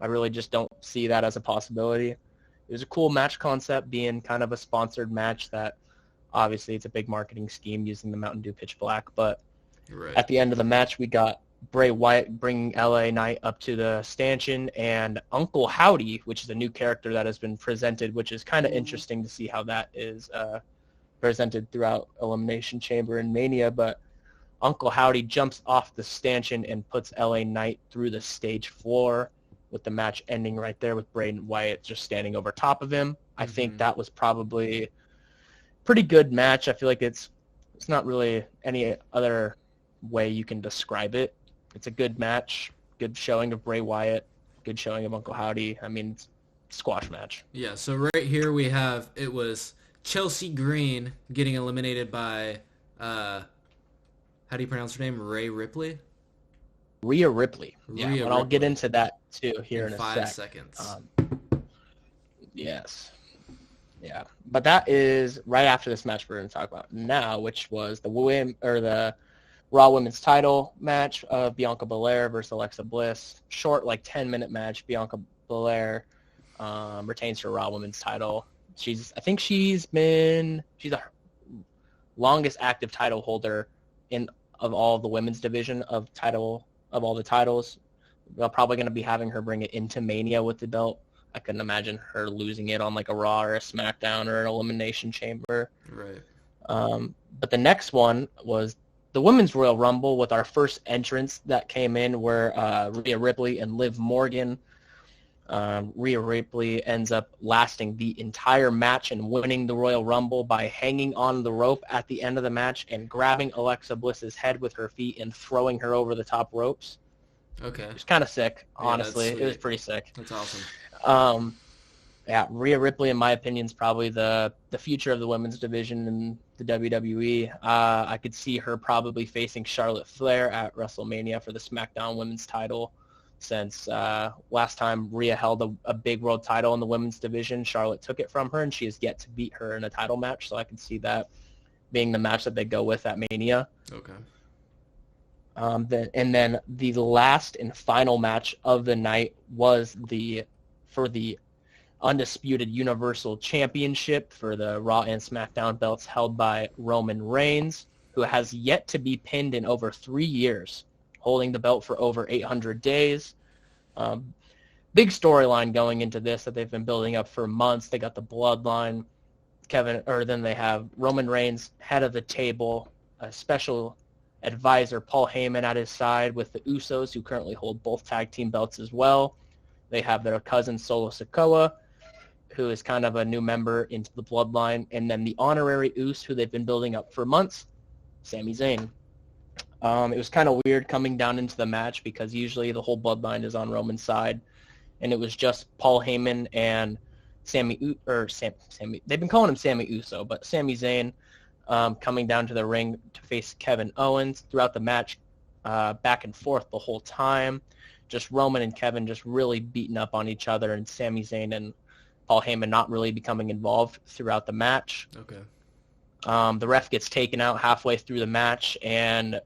I really just don't see that as a possibility. It was a cool match concept, being kind of a sponsored match that obviously it's a big marketing scheme using the Mountain Dew Pitch Black, but at the end of the match, we got Bray Wyatt bringing LA Knight up to the stanchion, and Uncle Howdy, which is a new character that has been presented, which is kind of interesting to see how that is presented throughout Elimination Chamber and Mania. But Uncle Howdy jumps off the stanchion and puts LA Knight through the stage floor, with the match ending right there with Bray Wyatt just standing over top of him. I think that was probably a pretty good match. I feel like it's not really any other way you can describe it. It's a good match, good showing of Bray Wyatt, good showing of Uncle Howdy. I mean, it's a squash match. Yeah, so right here we have, it was Chelsea Green getting eliminated by, how do you pronounce her name? Rhea Ripley? Rhea Ripley. Rhea But Ripley. I'll get into that too here in a 5 sec. seconds. Yes. Yeah. But that is right after this match we're going to talk about now, which was the Raw Women's title match of Bianca Belair versus Alexa Bliss. Short, like 10-minute match. Bianca Belair retains her Raw Women's title. I think she's the longest active title holder of all the women's division of all the titles. They're probably going to be having her bring it into Mania with the belt. I couldn't imagine her losing it on like a Raw or a SmackDown or an Elimination Chamber. Right. But the next one was the Women's Royal Rumble, with our first entrants that came in were Rhea Ripley and Liv Morgan. Rhea Ripley ends up lasting the entire match and winning the Royal Rumble by hanging on the rope at the end of the match and grabbing Alexa Bliss's head with her feet and throwing her over the top ropes. Okay. It was kind of sick, honestly. Yeah, it was pretty sick. That's awesome. Yeah, Rhea Ripley, in my opinion, is probably the future of the women's division in the WWE. I could see her probably facing Charlotte Flair at WrestleMania for the SmackDown Women's title, since last time Rhea held a big world title in the women's division, Charlotte took it from her, and she has yet to beat her in a title match. So I can see that being the match that they go with at Mania. Okay. Then the last and final match of the night was for the undisputed Universal Championship for the Raw and SmackDown belts, held by Roman Reigns, who has yet to be pinned in over 3 years, holding the belt for over 800 days. Big storyline going into this that they've been building up for months. They got the bloodline. Then they have Roman Reigns, head of the table, a special advisor, Paul Heyman, at his side, with the Usos, who currently hold both tag team belts as well. They have their cousin Solo Sikoa, who is kind of a new member into the bloodline, and then the honorary Us, who they've been building up for months, Sami Zayn. It was kind of weird coming down into the match because usually the whole bloodline is on Roman's side, and it was just Paul Heyman and Sammy. They've been calling him Sammy Uso, but Sami Zayn coming down to the ring to face Kevin Owens. Throughout the match, back and forth the whole time, just Roman and Kevin just really beating up on each other, and Sami Zayn and Paul Heyman not really becoming involved throughout the match. Okay. The ref gets taken out halfway through the match, and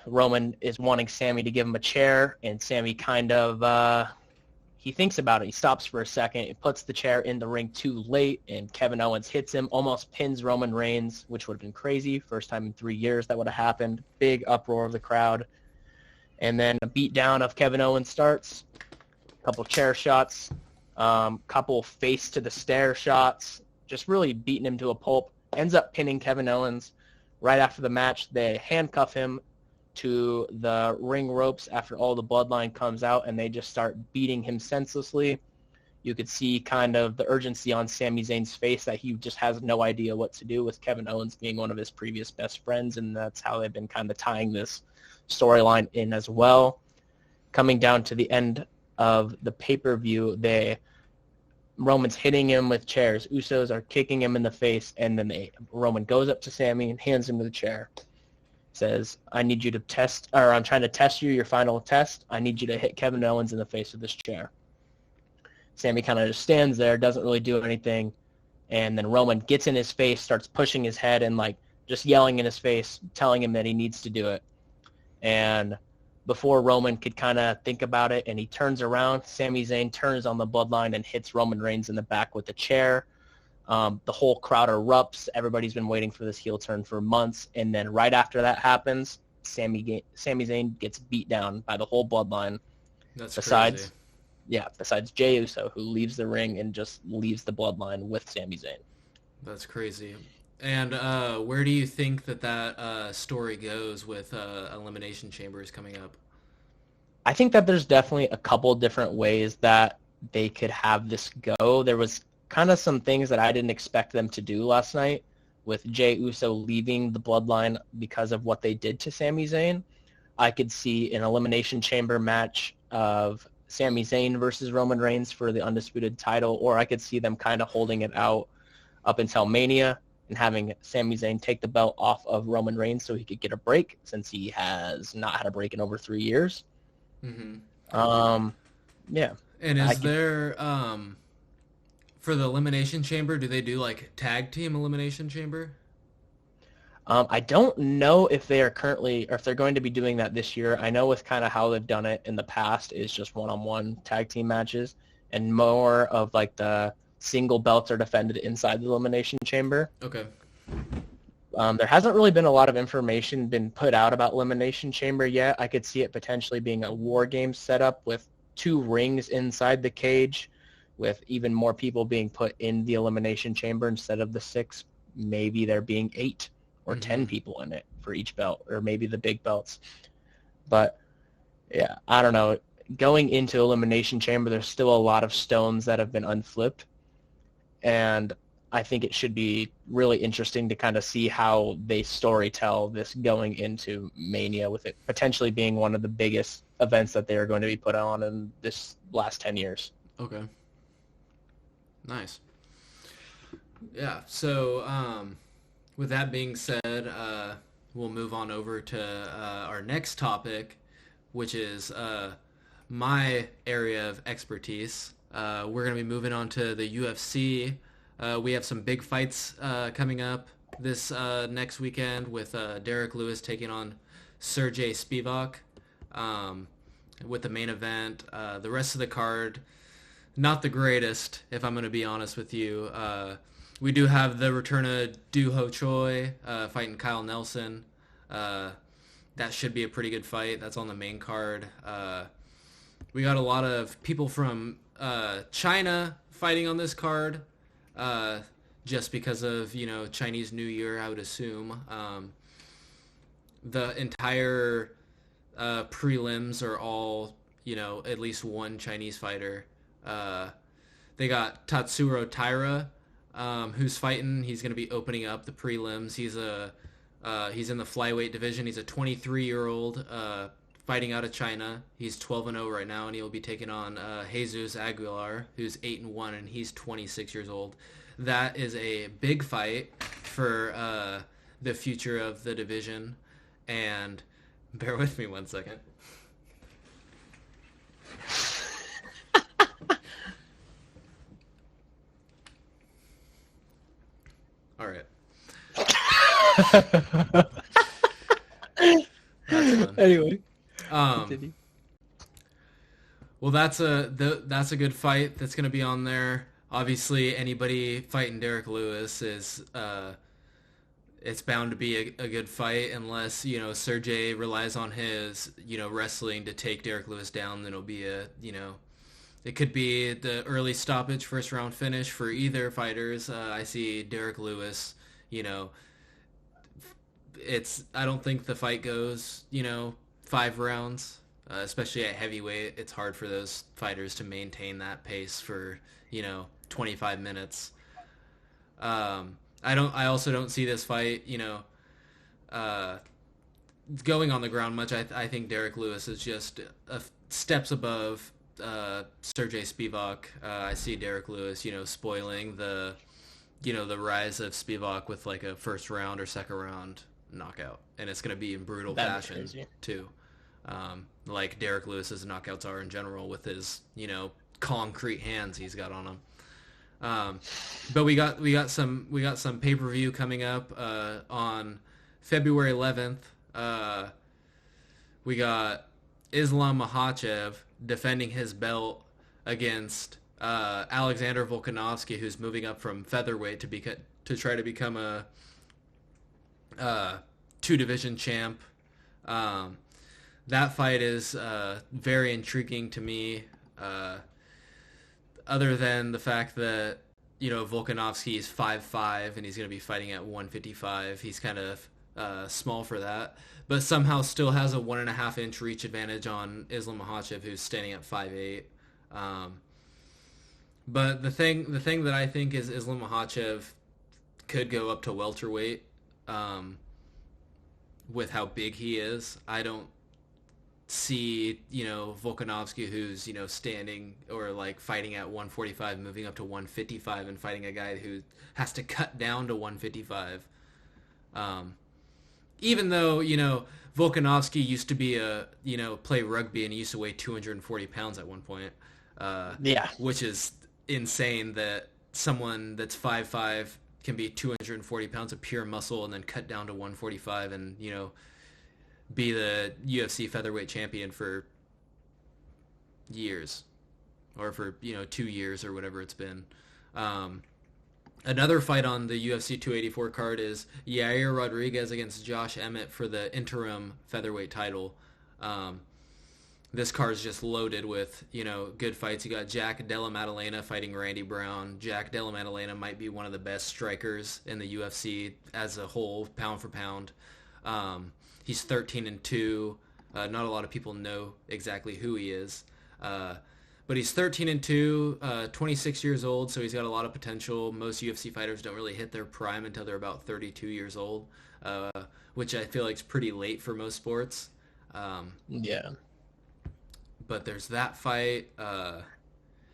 Roman is wanting Sammy to give him a chair, and Sammy kind of, he thinks about it. He stops for a second. He puts the chair in the ring too late, and Kevin Owens hits him, almost pins Roman Reigns, which would have been crazy. First time in 3 years that would have happened. Big uproar of the crowd. And then a beatdown of Kevin Owens starts. Couple chair shots, couple face to the stair shots, just really beating him to a pulp. Ends up pinning Kevin Owens. Right after the match, they handcuff him to the ring ropes after all the bloodline comes out, and they just start beating him senselessly. You could see kind of the urgency on Sami Zayn's face that he just has no idea what to do, with Kevin Owens being one of his previous best friends, and that's how they've been kind of tying this storyline in as well. Coming down to the end of the pay-per-view, Roman's hitting him with chairs. Usos are kicking him in the face, and then Roman goes up to Sammy and hands him the chair. Says, I need you to test, or I'm trying to test you, your final test. I need you to hit Kevin Owens in the face with this chair. Sammy kind of just stands there, doesn't really do anything. And then Roman gets in his face, starts pushing his head and like just yelling in his face, telling him that he needs to do it. And before Roman could kind of think about it and he turns around, Sami Zayn turns on the bloodline and hits Roman Reigns in the back with a chair. The whole crowd erupts. Everybody's been waiting for this heel turn for months. And then right after that happens, Sami Zayn gets beat down by the whole bloodline. That's besides, crazy. besides Jey Uso, who leaves the ring and just leaves the bloodline with Sami Zayn. That's crazy. And where do you think that story goes with Elimination Chambers coming up? I think that there's definitely a couple different ways that they could have this go. There was kind of some things that I didn't expect them to do last night with Jey Uso leaving the bloodline because of what they did to Sami Zayn. I could see an Elimination Chamber match of Sami Zayn versus Roman Reigns for the undisputed title, or I could see them kind of holding it out up until Mania and having Sami Zayn take the belt off of Roman Reigns so he could get a break, since he has not had a break in over 3 years. Mm-hmm. Yeah. And is there for the Elimination Chamber, do they do like tag team Elimination Chamber? I don't know if they are currently, or if they're going to be doing that this year. I know with kind of how they've done it in the past is just one-on-one tag team matches, and more of like the single belts are defended inside the Elimination Chamber. Okay. There hasn't really been a lot of information been put out about Elimination Chamber yet. I could see it potentially being a War Games setup with 2 rings inside the cage, with even more people being put in the Elimination Chamber instead of the 6. Maybe there being 8 or 10 people in it for each belt, or maybe the big belts. But yeah, I don't know. Going into Elimination Chamber, there's still a lot of stones that have been unflipped, and I think it should be really interesting to kind of see how they storytell this going into Mania, with it potentially being one of the biggest events that they are going to be put on in this last 10 years. Okay. Nice. Yeah, so with that being said, we'll move on over to our next topic, which is my area of expertise. We're going to be moving on to the UFC. We have some big fights coming up this next weekend with Derek Lewis taking on Sergey Spivak with the main event. The rest of the card, not the greatest, if I'm going to be honest with you. We do have the return of Doo Ho Choi fighting Kyle Nelson. That should be a pretty good fight. That's on the main card. We got a lot of people from China fighting on this card. Just because of, Chinese New Year, I would assume. The entire prelims are all, at least one Chinese fighter. They got Tatsuro Taira, who's fighting. He's going to be opening up the prelims. He's in the flyweight division. He's a 23-year-old fighting out of China. He's 12-0 right now, and he'll be taking on Jesus Aguilar, who's 8-1, and he's 26 years old. That is a big fight for the future of the division. And bear with me one second. All right. That's fun. Anyway. Well, that's a good fight that's going to be on there. Obviously, anybody fighting Derek Lewis is it's bound to be a good fight, unless Sergey relies on his wrestling to take Derek Lewis down. Then it'll be it could be the early stoppage, first round finish for either fighters. I see Derek Lewis. I don't think the fight goes 5 rounds. Especially at heavyweight, it's hard for those fighters to maintain that pace for 25 minutes. I also don't see this fight going on the ground much. I think Derek Lewis is just steps above Sergey Spivak. I see Derek Lewis spoiling the rise of Spivak with like a first round or second round knockout, and it's going to be in brutal That'd be fashion crazy. too, like Derek Lewis's knockouts are in general with his concrete hands he's got on him. But we got some pay per view coming up on February 11th. We got Islam Makhachev defending his belt against Alexander Volkanovski, who's moving up from featherweight to try to become a two division champ. That fight is very intriguing to me. Other than the fact that Volkanovski is 5'5" and he's going to be fighting at 155, he's kind of small for that, but somehow still has a 1.5 inch reach advantage on Islam Makhachev, who's standing at 5'8". But the thing that I think is Islam Makhachev could go up to welterweight with how big he is. I don't see Volkanovski, who's standing or like fighting at 145, moving up to 155 and fighting a guy who has to cut down to 155. Even though Volkanovski used to be play rugby, and he used to weigh 240 pounds at one point. Yeah. Which is insane that someone that's 5'5" can be 240 pounds of pure muscle and then cut down to 145 and be the UFC featherweight champion for years, or for 2 years or whatever it's been. Another fight on the UFC 284 card is Yair Rodriguez against Josh Emmett for the interim featherweight title. This card is just loaded with good fights. You got Jack Della Maddalena fighting Randy Brown. Jack Della Maddalena might be one of the best strikers in the UFC as a whole, pound for pound. He's 13-2. Not a lot of people know exactly who he is. But he's 13-2, 26 years old, so he's got a lot of potential. Most UFC fighters don't really hit their prime until they're about 32 years old, which I feel like is pretty late for most sports. Yeah. But there's that fight.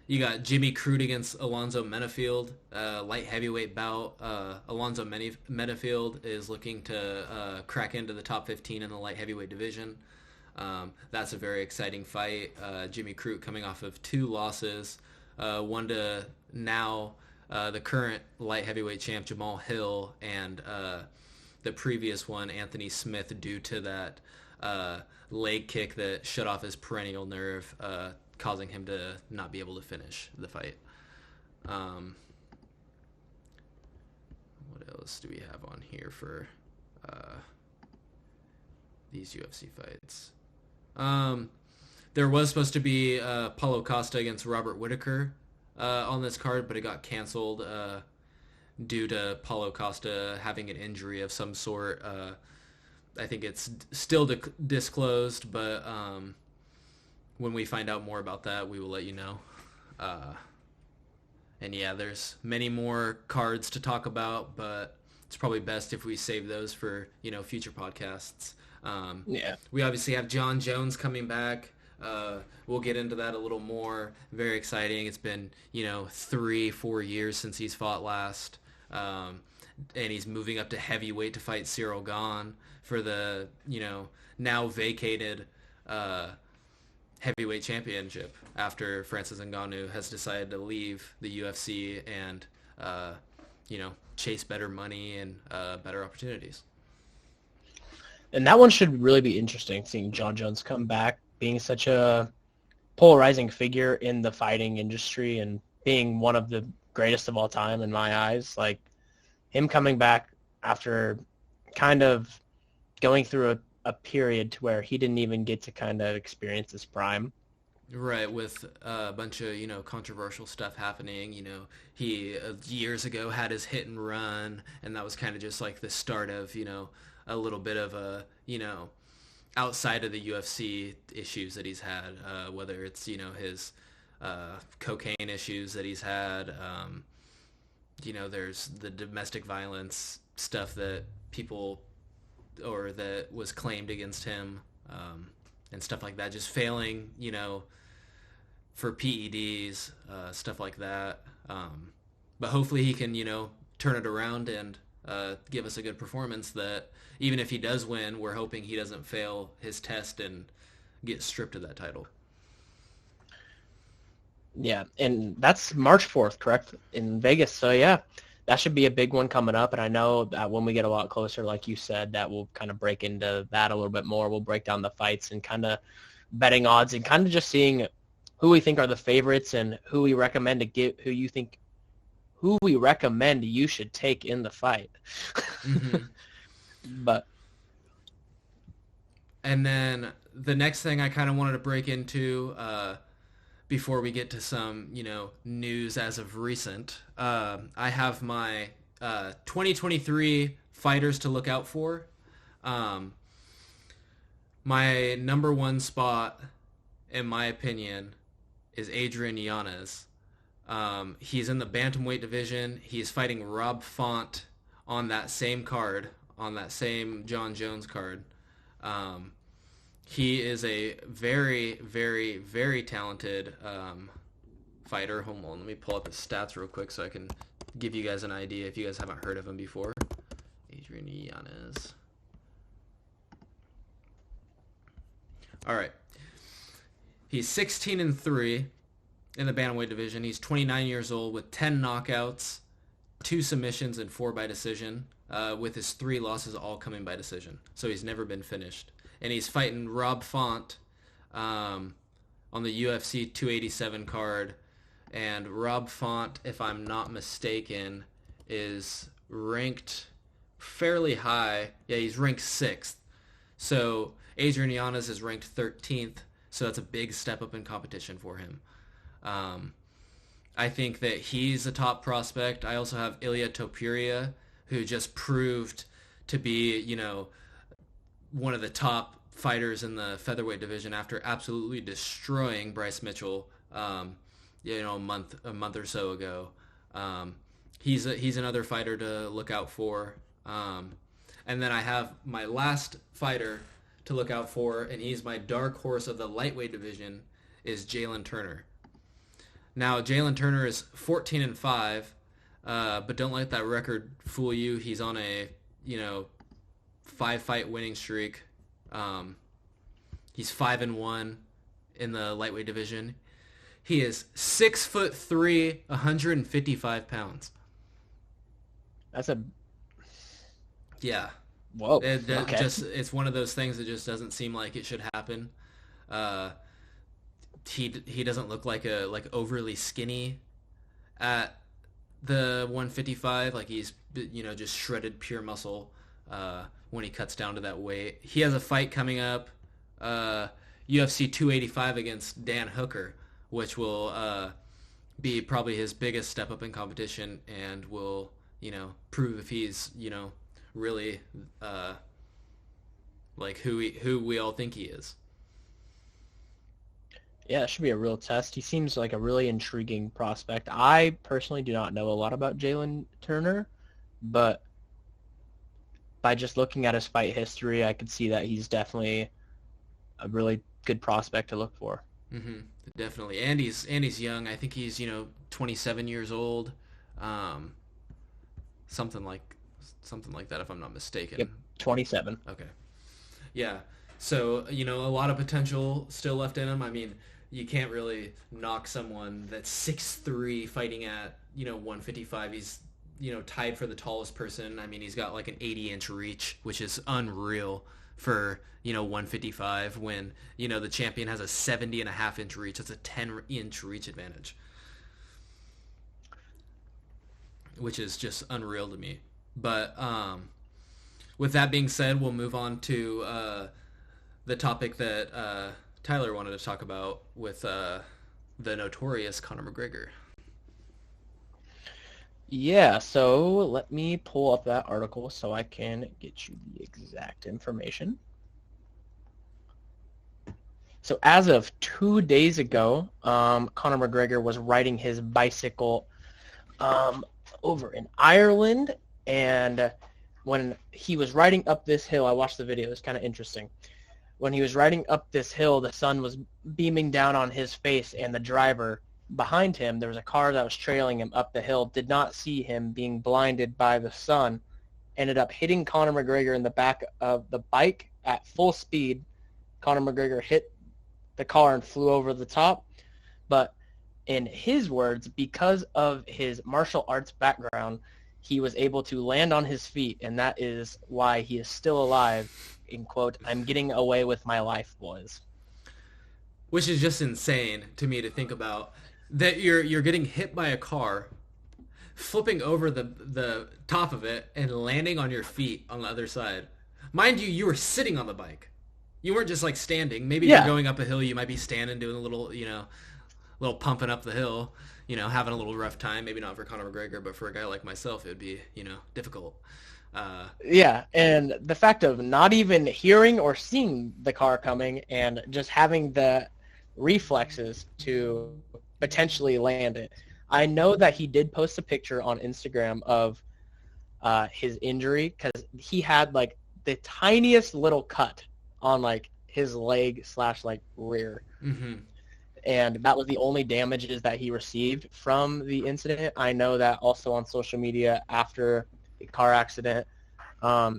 You got Jimmy Crute against Alonzo Menifield, light heavyweight bout. Alonzo Menifield is looking to crack into the top 15 in the light heavyweight division. That's a very exciting fight. Jimmy Crute coming off of 2 losses, one to now the current light heavyweight champ Jamal Hill, and the previous one Anthony Smith, due to that leg kick that shut off his perennial nerve, causing him to not be able to finish the fight. What else do we have on here for these UFC fights? There was supposed to be Paulo Costa against Robert Whittaker on this card, but it got canceled due to Paulo Costa having an injury of some sort. I think it's still disclosed, but when we find out more about that, we will let you know. And yeah, there's many more cards to talk about, but it's probably best if we save those for future podcasts. Yeah. We obviously have John Jones coming back. We'll get into that a little more. Very exciting. It's been 3-4 years since he's fought last, and he's moving up to heavyweight to fight Cyril Gane for the now vacated heavyweight championship after Francis Ngannou has decided to leave the UFC and chase better money and better opportunities. And that one should really be interesting, seeing John Jones come back, being such a polarizing figure in the fighting industry and being one of the greatest of all time in my eyes. Like, him coming back after kind of going through a period to where he didn't even get to kind of experience his prime. Right, with a bunch of, controversial stuff happening. He years ago had his hit and run, and that was kind of just like the start of, a little bit of a, outside of the UFC issues that he's had, whether it's, his cocaine issues that he's had. There's the domestic violence stuff that people, or that was claimed against him, and stuff like that, just failing, for PEDs, stuff like that. But hopefully he can, turn it around and give us a good performance that even if he does win, we're hoping he doesn't fail his test and get stripped of that title. Yeah, and that's March 4th, correct, in Vegas. So, yeah, that should be a big one coming up. And I know that when we get a lot closer, like you said, that we'll kind of break into that a little bit more. We'll break down the fights and kind of betting odds and kind of just seeing who we think are the favorites and who we recommend to get, who we recommend you should take in the fight. Mm-hmm. But and then the next thing I kind of wanted to break into before we get to some, news as of recent, I have my 2023 fighters to look out for. My number one spot, in my opinion, is Adrian Yanez. He's in the bantamweight division. He's fighting Rob Font on that same card, on that same John Jones card. He is a very, very, very talented fighter. Hold on, let me pull up his stats real quick so I can give you guys an idea if you guys haven't heard of him before. Adrian Yanez. All right. He's 16-3 in the bantamweight division. He's 29 years old with 10 knockouts, 2 submissions, and 4 by decision, with his 3 losses all coming by decision. So he's never been finished. And he's fighting Rob Font on the UFC 287 card. And Rob Font, if I'm not mistaken, is ranked fairly high. Yeah, he's ranked 6th. So Adrian Yanez is ranked 13th. So that's a big step up in competition for him. I think that he's a top prospect. I also have Ilya Topuria, who just proved to be, one of the top fighters in the featherweight division after absolutely destroying Bryce Mitchell, a month or so ago. He's another fighter to look out for. And then I have my last fighter to look out for, and he's my dark horse of the lightweight division, is Jalen Turner. Now, Jalen Turner is 14-5, but don't let that record fool you. He's on a, 5-fight winning streak. He's 5-1 in the lightweight division. He is 6'3", 155 pounds. That's a... Yeah. Whoa. Okay. It's one of those things that just doesn't seem like it should happen. He doesn't look like overly skinny at the 155. Like he's just shredded pure muscle when he cuts down to that weight. He has a fight coming up, UFC 285 against Dan Hooker, which will be probably his biggest step up in competition and will prove if he's really like who we all think he is. Yeah, it should be a real test. He seems like a really intriguing prospect. I personally do not know a lot about Jalen Turner, but by just looking at his fight history, I could see that he's definitely a really good prospect to look for. Mm-hmm. Definitely, and he's young. I think he's 27 years old, something like that, if I'm not mistaken. Yep, 27. Okay, yeah. So a lot of potential still left in him. I mean, you can't really knock someone that's 6'3" fighting at 155. He's tied for the tallest person. I mean, he's got like an 80-inch reach, which is unreal for 155 when the champion has a 70.5-inch reach. That's a 10-inch reach advantage, which is just unreal to me. But with that being said, we'll move on to the topic that Tyler wanted to talk about with the notorious Conor McGregor. Yeah, so let me pull up that article so I can get you the exact information. So as of 2 days ago, Conor McGregor was riding his bicycle over in Ireland, and when he was riding up this hill, I watched the video, it was kind of interesting. When he was riding up this hill, the sun was beaming down on his face, and the driver behind him, there was a car that was trailing him up the hill, did not see him being blinded by the sun, ended up hitting Conor McGregor in the back of the bike at full speed. Conor McGregor hit the car and flew over the top. But in his words, because of his martial arts background, he was able to land on his feet, and that is why he is still alive. In quote, "I'm getting away with my life, boys." Which is just insane to me to think about. That you're getting hit by a car, flipping over the top of it, and landing on your feet on the other side. Mind you, you were sitting on the bike. You weren't just like standing. Maybe if you're Yeah, going up a hill, you might be standing, doing a little, little pumping up the hill, having a little rough time. Maybe not for Conor McGregor, but for a guy like myself, it would be, difficult. Uh, yeah, and the fact of not even hearing or seeing the car coming and just having the reflexes to potentially land it. I know that he did post a picture on Instagram of his injury because he had like the tiniest little cut on like his leg slash like rear. mm-hmm. And that was the only damages that he received from the incident. I know that also on social media after the car accident,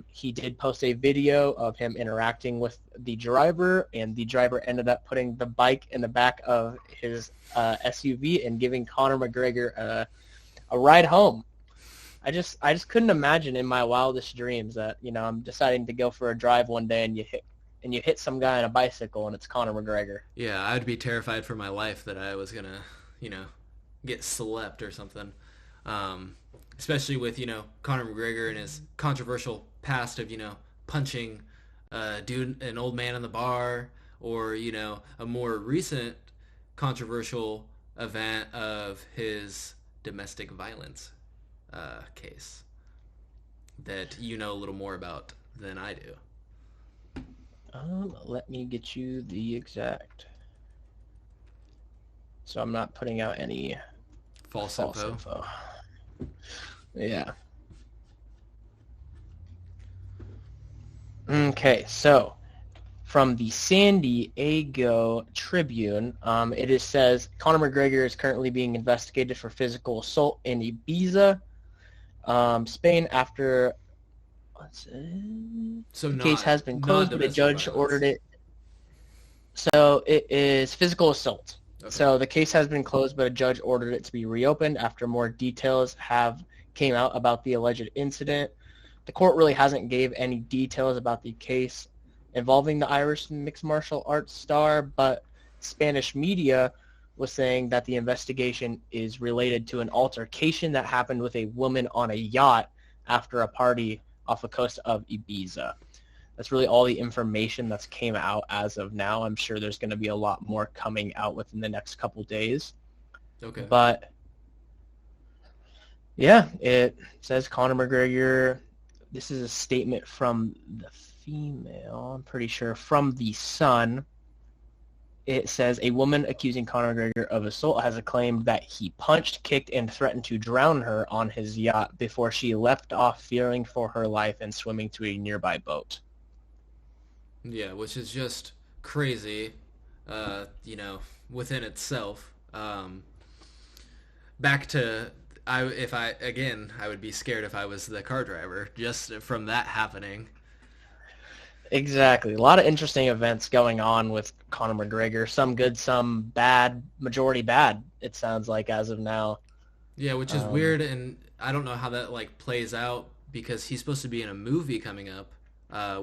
he did post a video of him interacting with the driver, and the driver ended up putting the bike in the back of his SUV and giving Conor McGregor a ride home. I just couldn't imagine in my wildest dreams that I'm deciding to go for a drive one day and you hit some guy on a bicycle and it's Conor McGregor. Yeah, I'd be terrified for my life that I was gonna, get slept or something. Especially with, Conor McGregor and his controversial past of, punching an old man in the bar, or, a more recent controversial event of his domestic violence case that you know a little more about than I do. Let me get you the exact. So I'm not putting out any False false info. info. Yeah. Okay, so from the San Diego Tribune, it says Conor McGregor is currently being investigated for physical assault in Ibiza, Spain, after So the case has been not closed, but a domestic judge violence. ordered it. So it is physical assault. Okay. So the case has been closed, but a judge ordered it to be reopened after more details came out about the alleged incident. The court really hasn't gave any details about the case involving the Irish mixed martial arts star, but Spanish media was saying that the investigation is related to an altercation that happened with a woman on a yacht after a party off the coast of Ibiza. That's really all the information that's came out as of now. I'm sure there's going to be a lot more coming out within the next couple days. Okay. But yeah, it says Conor McGregor. This is a statement from the female, I'm pretty sure, from the Sun. It says a woman accusing Conor McGregor of assault has claimed that he punched, kicked, and threatened to drown her on his yacht before she left off fearing for her life and swimming to a nearby boat. Yeah, which is just crazy, within itself. Back to I would be scared if I was the car driver just from that happening. Exactly. A lot of interesting events going on with Conor McGregor. Some good, some bad, majority bad, it sounds like as of now. Yeah, which is weird, and I don't know how that plays out because he's supposed to be in a movie coming up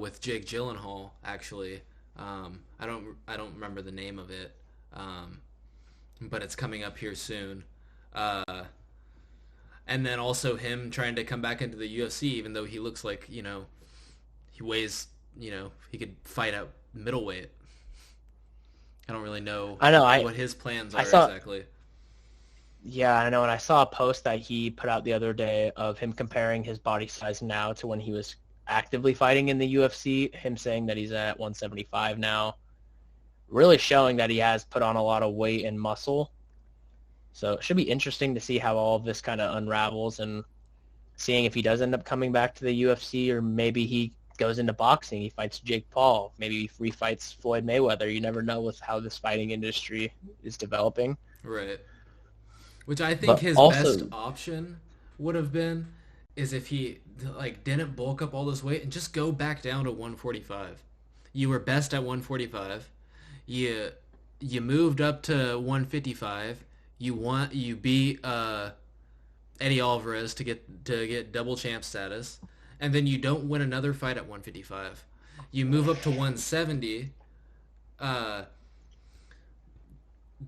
with Jake Gyllenhaal. Actually, I don't remember the name of it, but it's coming up here soon. And then also him trying to come back into the UFC, even though he looks like he weighs he could fight at middleweight. I don't really know. I know. What his plans are exactly. Yeah, I know, and I saw a post that he put out the other day of him comparing his body size now to when he was actively fighting in the UFC, him saying that he's at 175 now, really showing that he has put on a lot of weight and muscle. So it should be interesting to see how all of this kind of unravels and seeing if he does end up coming back to the UFC, or maybe he goes into boxing, he fights Jake Paul, maybe he refights Floyd Mayweather. You never know with how this fighting industry is developing. Right. Which I think But his also, best option would have been is if he like didn't bulk up all this weight and just go back down to 145. You were best at 145. You you moved up to 155. You beat Eddie Alvarez to get double champ status, and then you don't win another fight at 155. You move up to 170, uh,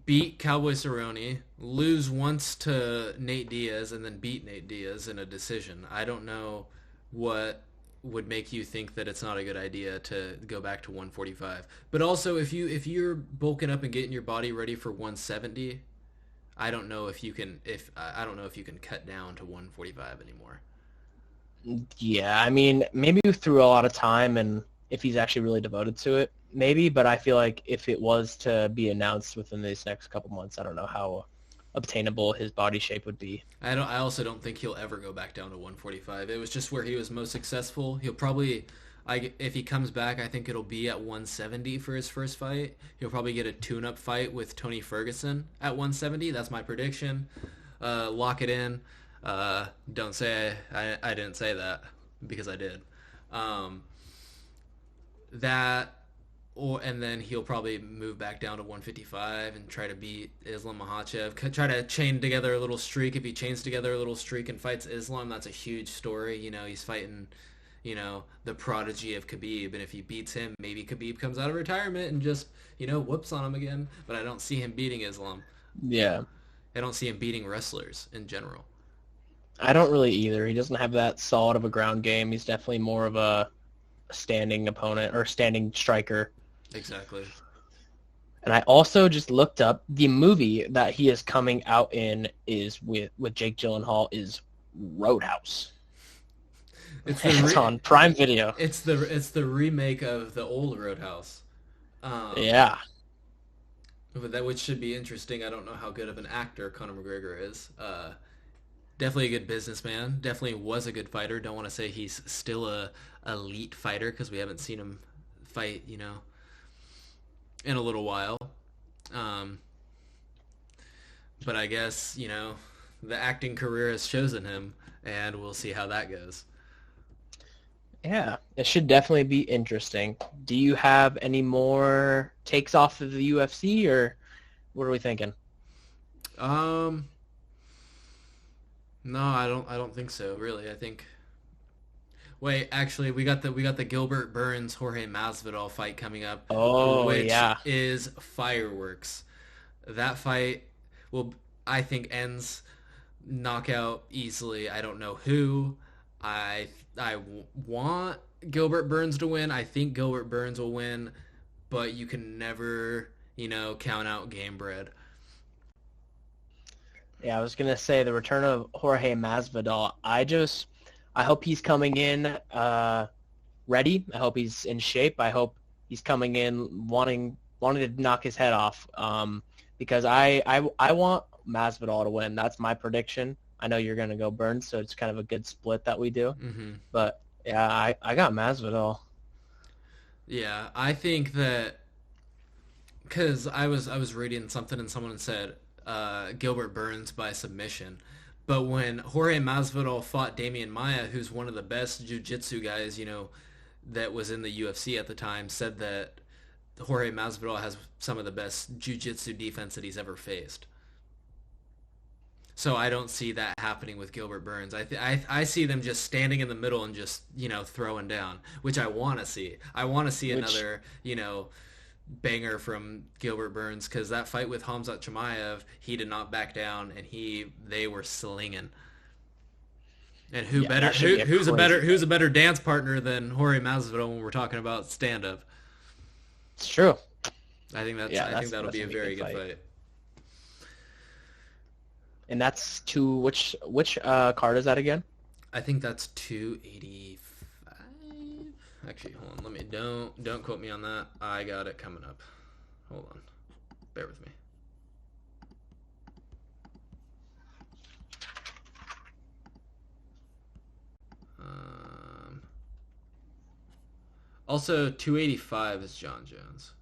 beat Cowboy Cerrone, lose once to Nate Diaz, and then beat Nate Diaz in a decision. I don't know what would make you think that it's not a good idea to go back to 145. But also, if you're bulking up and getting your body ready for 170, I don't know if you can if I don't know if you can cut down to 145 anymore. Yeah, I mean, maybe through a lot of time and if he's actually really devoted to it, maybe. But I feel like if it was to be announced within these next couple months, I don't know how obtainable his body shape would be. I also don't think he'll ever go back down to 145. It was just where he was most successful. He'll probably if he comes back, I think it'll be at 170 for his first fight. He'll probably get a tune-up fight with Tony Ferguson at 170. That's my prediction. Lock it in. Don't say I didn't say that because I did. Um, that and then he'll probably move back down to 155 and try to beat Islam Makhachev. Try to chain together a little streak. If he chains together a little streak and fights Islam, that's a huge story. He's fighting, the prodigy of Khabib, and if he beats him, maybe Khabib comes out of retirement and just, whoops on him again. But I don't see him beating Islam. Yeah, I don't see him beating wrestlers in general. I don't really either. He doesn't have that solid of a ground game. He's definitely more of a standing opponent or standing striker. Exactly. And I also just looked up the movie that he is coming out in is with Jake Gyllenhaal is Roadhouse. It's on Prime Video. It's the remake of the old Roadhouse. Yeah. But which should be interesting. I don't know how good of an actor Conor McGregor is. Definitely a good businessman. Definitely was a good fighter. Don't want to say he's still a elite fighter because we haven't seen him fight, in a little while. But I guess, the acting career has chosen him, and we'll see how that goes. Yeah, it should definitely be interesting. Do you have any more takes off of the UFC, or what are we thinking? Um, no, I don't think so, really. I think wait, actually, we got the Gilbert Burns Jorge Masvidal fight coming up, Oh, which yeah. is fireworks. That fight will, I think, ends knockout easily. I don't know who. Want Gilbert Burns to win. I think Gilbert Burns will win, but you can never, count out game bread. Yeah, I was gonna say the return of Jorge Masvidal. I hope he's coming in ready. I hope he's in shape. I hope he's coming in wanting to knock his head off. Because I want Masvidal to win. That's my prediction. I know you're gonna go Burns, so it's kind of a good split that we do. Hmm. But yeah, I got Masvidal. Yeah, I think that because I was reading something and someone said Gilbert Burns by submission, but when Jorge Masvidal fought Damian Maia, who's one of the best jiu-jitsu guys, that was in the UFC at the time, said that Jorge Masvidal has some of the best jiu-jitsu defense that he's ever faced. So I don't see that happening with Gilbert Burns. I see them just standing in the middle and just throwing down, which I want to see. I want to see Which another banger from Gilbert Burns because that fight with Hamzat Chimaev, he did not back down and they were slinging. And yeah, that should be a crazy who's a fight. better dance partner than Jorge Masvidal when we're talking about stand up? It's true. I think that'll That's be a gonna be a very good good fight. fight. And that's to which card is that again? I think that's 285. Actually, hold on. Let me don't quote me on that. I got it coming up. Hold on. Bear with me. Um, Also, 285 is John Jones.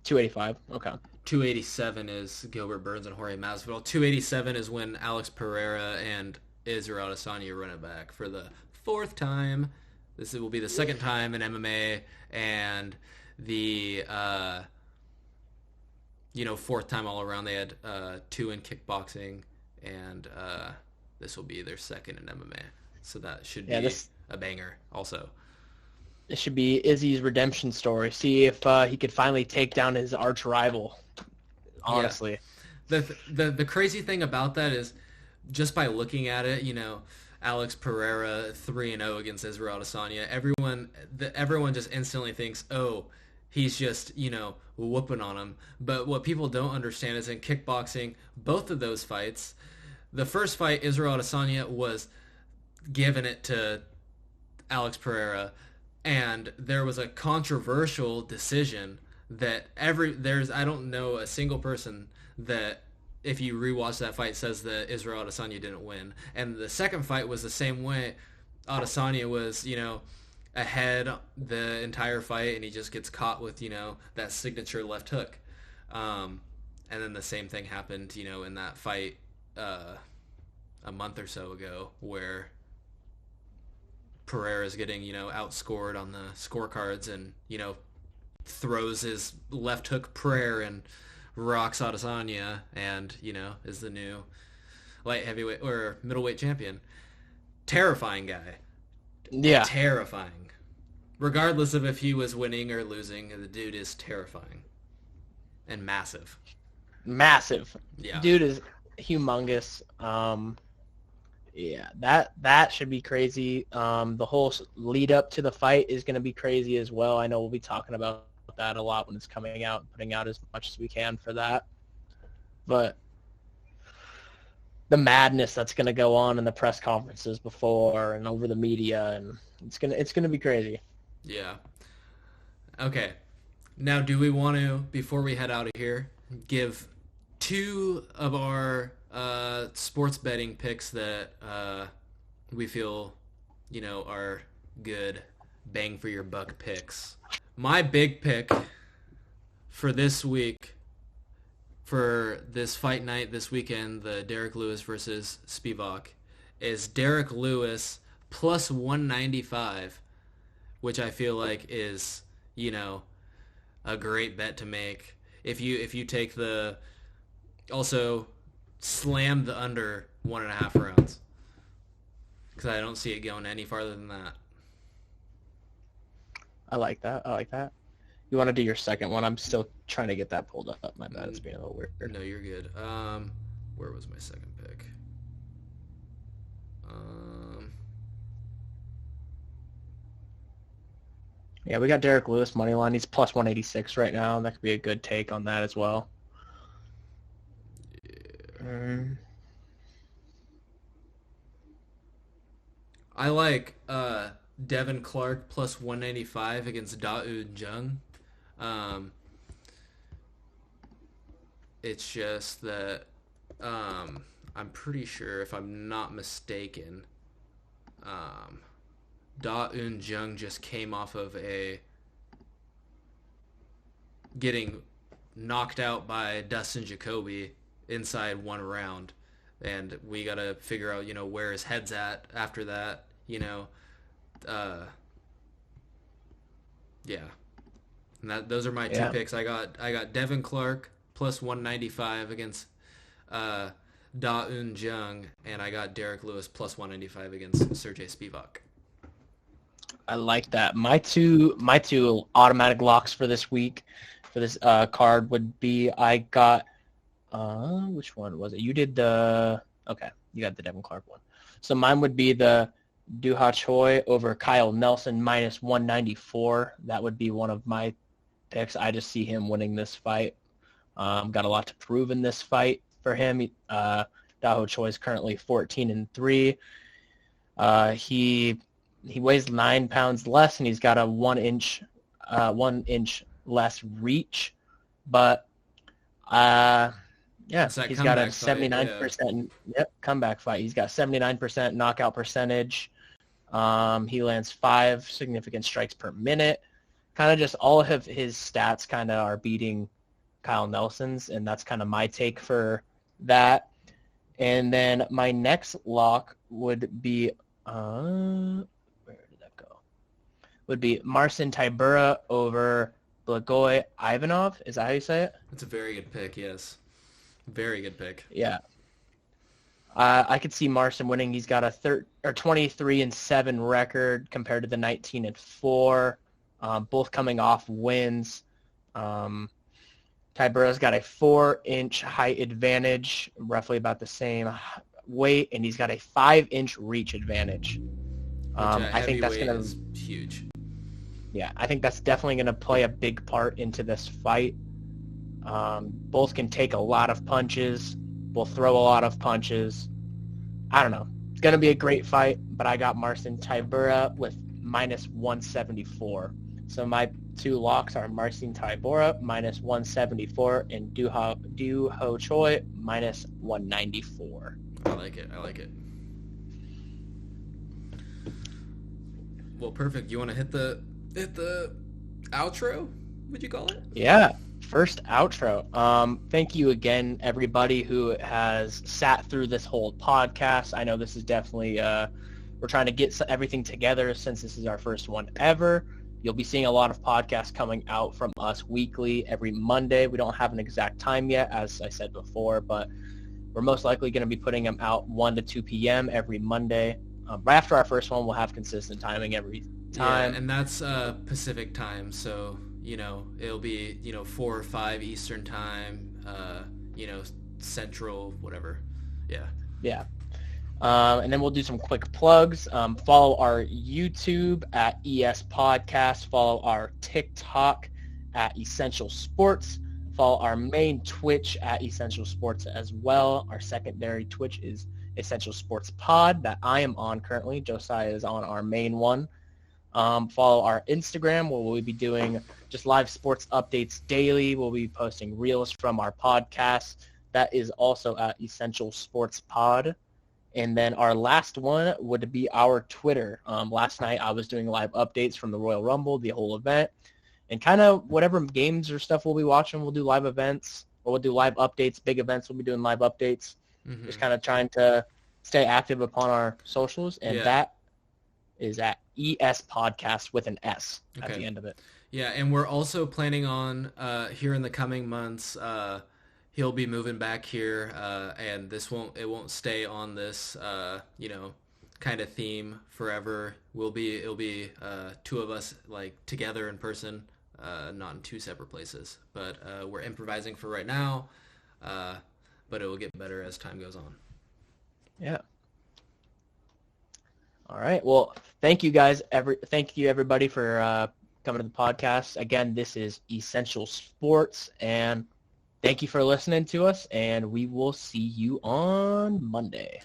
285. Okay. 287 is Gilbert Burns and Jorge Masvidal. 287 is when Alex Pereira and Israel Adesanya run it back for the fourth time. This will be the second time in MMA, and the fourth time all around. They had 2 in kickboxing, and this will be their second in MMA. So that should be a banger also. This should be Izzy's redemption story. See if he could finally take down his arch rival. Honestly. Yeah. The crazy thing about that is just by looking at it, Alex Pereira 3-0 against Israel Adesanya, everyone just instantly thinks, oh, he's just, whooping on him. But what people don't understand is in kickboxing, both of those fights, the first fight, Israel Adesanya was giving it to Alex Pereira, and there was a controversial decision that I don't know a single person that if you rewatch that fight says that Israel Adesanya didn't win. And the second fight was the same way. Adesanya was, ahead the entire fight, and he just gets caught with, that signature left hook. And then the same thing happened, in that fight a month or so ago where Pereira's getting, outscored on the scorecards and, throws his left hook prayer and rocks Adesanya and, is the new light heavyweight or middleweight champion. Terrifying guy. Yeah. Terrifying. Regardless of if he was winning or losing, the dude is terrifying. And massive. Massive. Yeah. Dude is humongous. Yeah, that should be crazy. The whole lead up to the fight is going to be crazy as well. I know we'll be talking about that a lot when it's coming out, putting out as much as we can for that. But the madness that's going to go on in the press conferences before and over the media, and it's gonna be crazy. Yeah. Okay. Now, do we want to, before we head out of here, give 2 of our sports betting picks that we feel, are good bang for your buck picks? My big pick for this week, for this fight night this weekend, the Derek Lewis versus Spivak, is Derek Lewis plus 195, which I feel like is, a great bet to make. If you take also slam the under 1.5 rounds, because I don't see it going any farther than that. I like that. You want to do your second one? I'm still trying to get that pulled up. My bad. It's being a little weird. No, you're good. Where was my second pick? Yeah, we got Derek Lewis money line. He's plus 186 right now. That could be a good take on that as well. Yeah. I like Devin Clark plus 195 against Da-Un Jung. It's just that I'm pretty sure, if I'm not mistaken, Da-Un Jung just came off of getting knocked out by Dustin Jacoby inside 1 round, and we gotta figure out where his head's at after that. Yeah, and those are my 2 picks. I got Devin Clark plus 195 against Da-Un Jung, and I got Derek Lewis plus 195 against Sergey Spivak. I like that. My two automatic locks for this week, for this card would be, I got which one was it? You did you got the Devin Clark one. So mine would be the Duha Choi over Kyle Nelson minus 194. That would be one of my picks. I just see him winning this fight. Got a lot to prove in this fight for him. Daho Choi is currently 14-3. He weighs 9 pounds less, and he's got a 1 inch less reach. But he's got a 79% comeback fight. He's got 79% knockout percentage. He lands 5 significant strikes per minute. Kind of just all of his stats kind of are beating Kyle Nelson's, and that's kind of my take for that. And then my next lock would be, where did that go? Would be Marcin Tybura over Blagoy Ivanov. Is that how you say it? It's a very good pick, yes. Very good pick. Yeah. I could see Marcin winning. He's got a 23-7 record compared to the 19-4, both coming off wins. Tybura's got a 4-inch height advantage, roughly about the same weight, and he's got a 5-inch reach advantage. I think that's going is huge. Yeah, I think that's definitely going to play a big part into this fight. Both can take a lot of punches. Both throw a lot of punches. I don't know. It's going to be a great fight, but I got Marcin Tybura with -174. So my two locks are Marcin Tybura -174 and Do Ho Choi -194. I like it. Well, perfect. You want to hit the outro? Would you call it? Yeah. First outro. Thank you again, everybody who has sat through this whole podcast. I know this is definitely, we're trying to get everything together since this is our first one ever. You'll be seeing a lot of podcasts coming out from us weekly every Monday. We don't have an exact time yet, as I said before, but we're most likely going to be putting them out 1 to 2 p.m. every Monday. Right after our first one, we'll have consistent timing every time. Yeah, and that's Pacific time, so it'll be 4 or 5 Eastern time, Central, whatever. Yeah. And then we'll do some quick plugs. Follow our YouTube at ES Podcast. Follow our TikTok at Essential Sports. Follow our main Twitch at Essential Sports as well. Our secondary Twitch is Essential Sports Pod that I am on currently. Josiah is on our main one. Follow our Instagram where we'll be doing just live sports updates daily. We'll be posting reels from our podcast. That is also at Essential Sports Pod. And then our last one would be our Twitter. Last night I was doing live updates from the Royal Rumble, the whole event. And kind of whatever games or stuff we'll be watching, we'll do live events. Or we'll do live updates. Big events, we'll be doing live updates. Mm-hmm. Just kind of trying to stay active upon our socials. And that is at ES Podcast with an S at the end of it. Yeah, and we're also planning on, here in the coming months, he'll be moving back here, and it won't stay on this, kind of theme forever. It'll be 2 of us together in person, not in 2 separate places. But we're improvising for right now, but it will get better as time goes on. Yeah. All right. Well, thank you guys. Thank you everybody for coming to the podcast. Again, this is Essential Sports, and thank you for listening to us, and we will see you on Monday.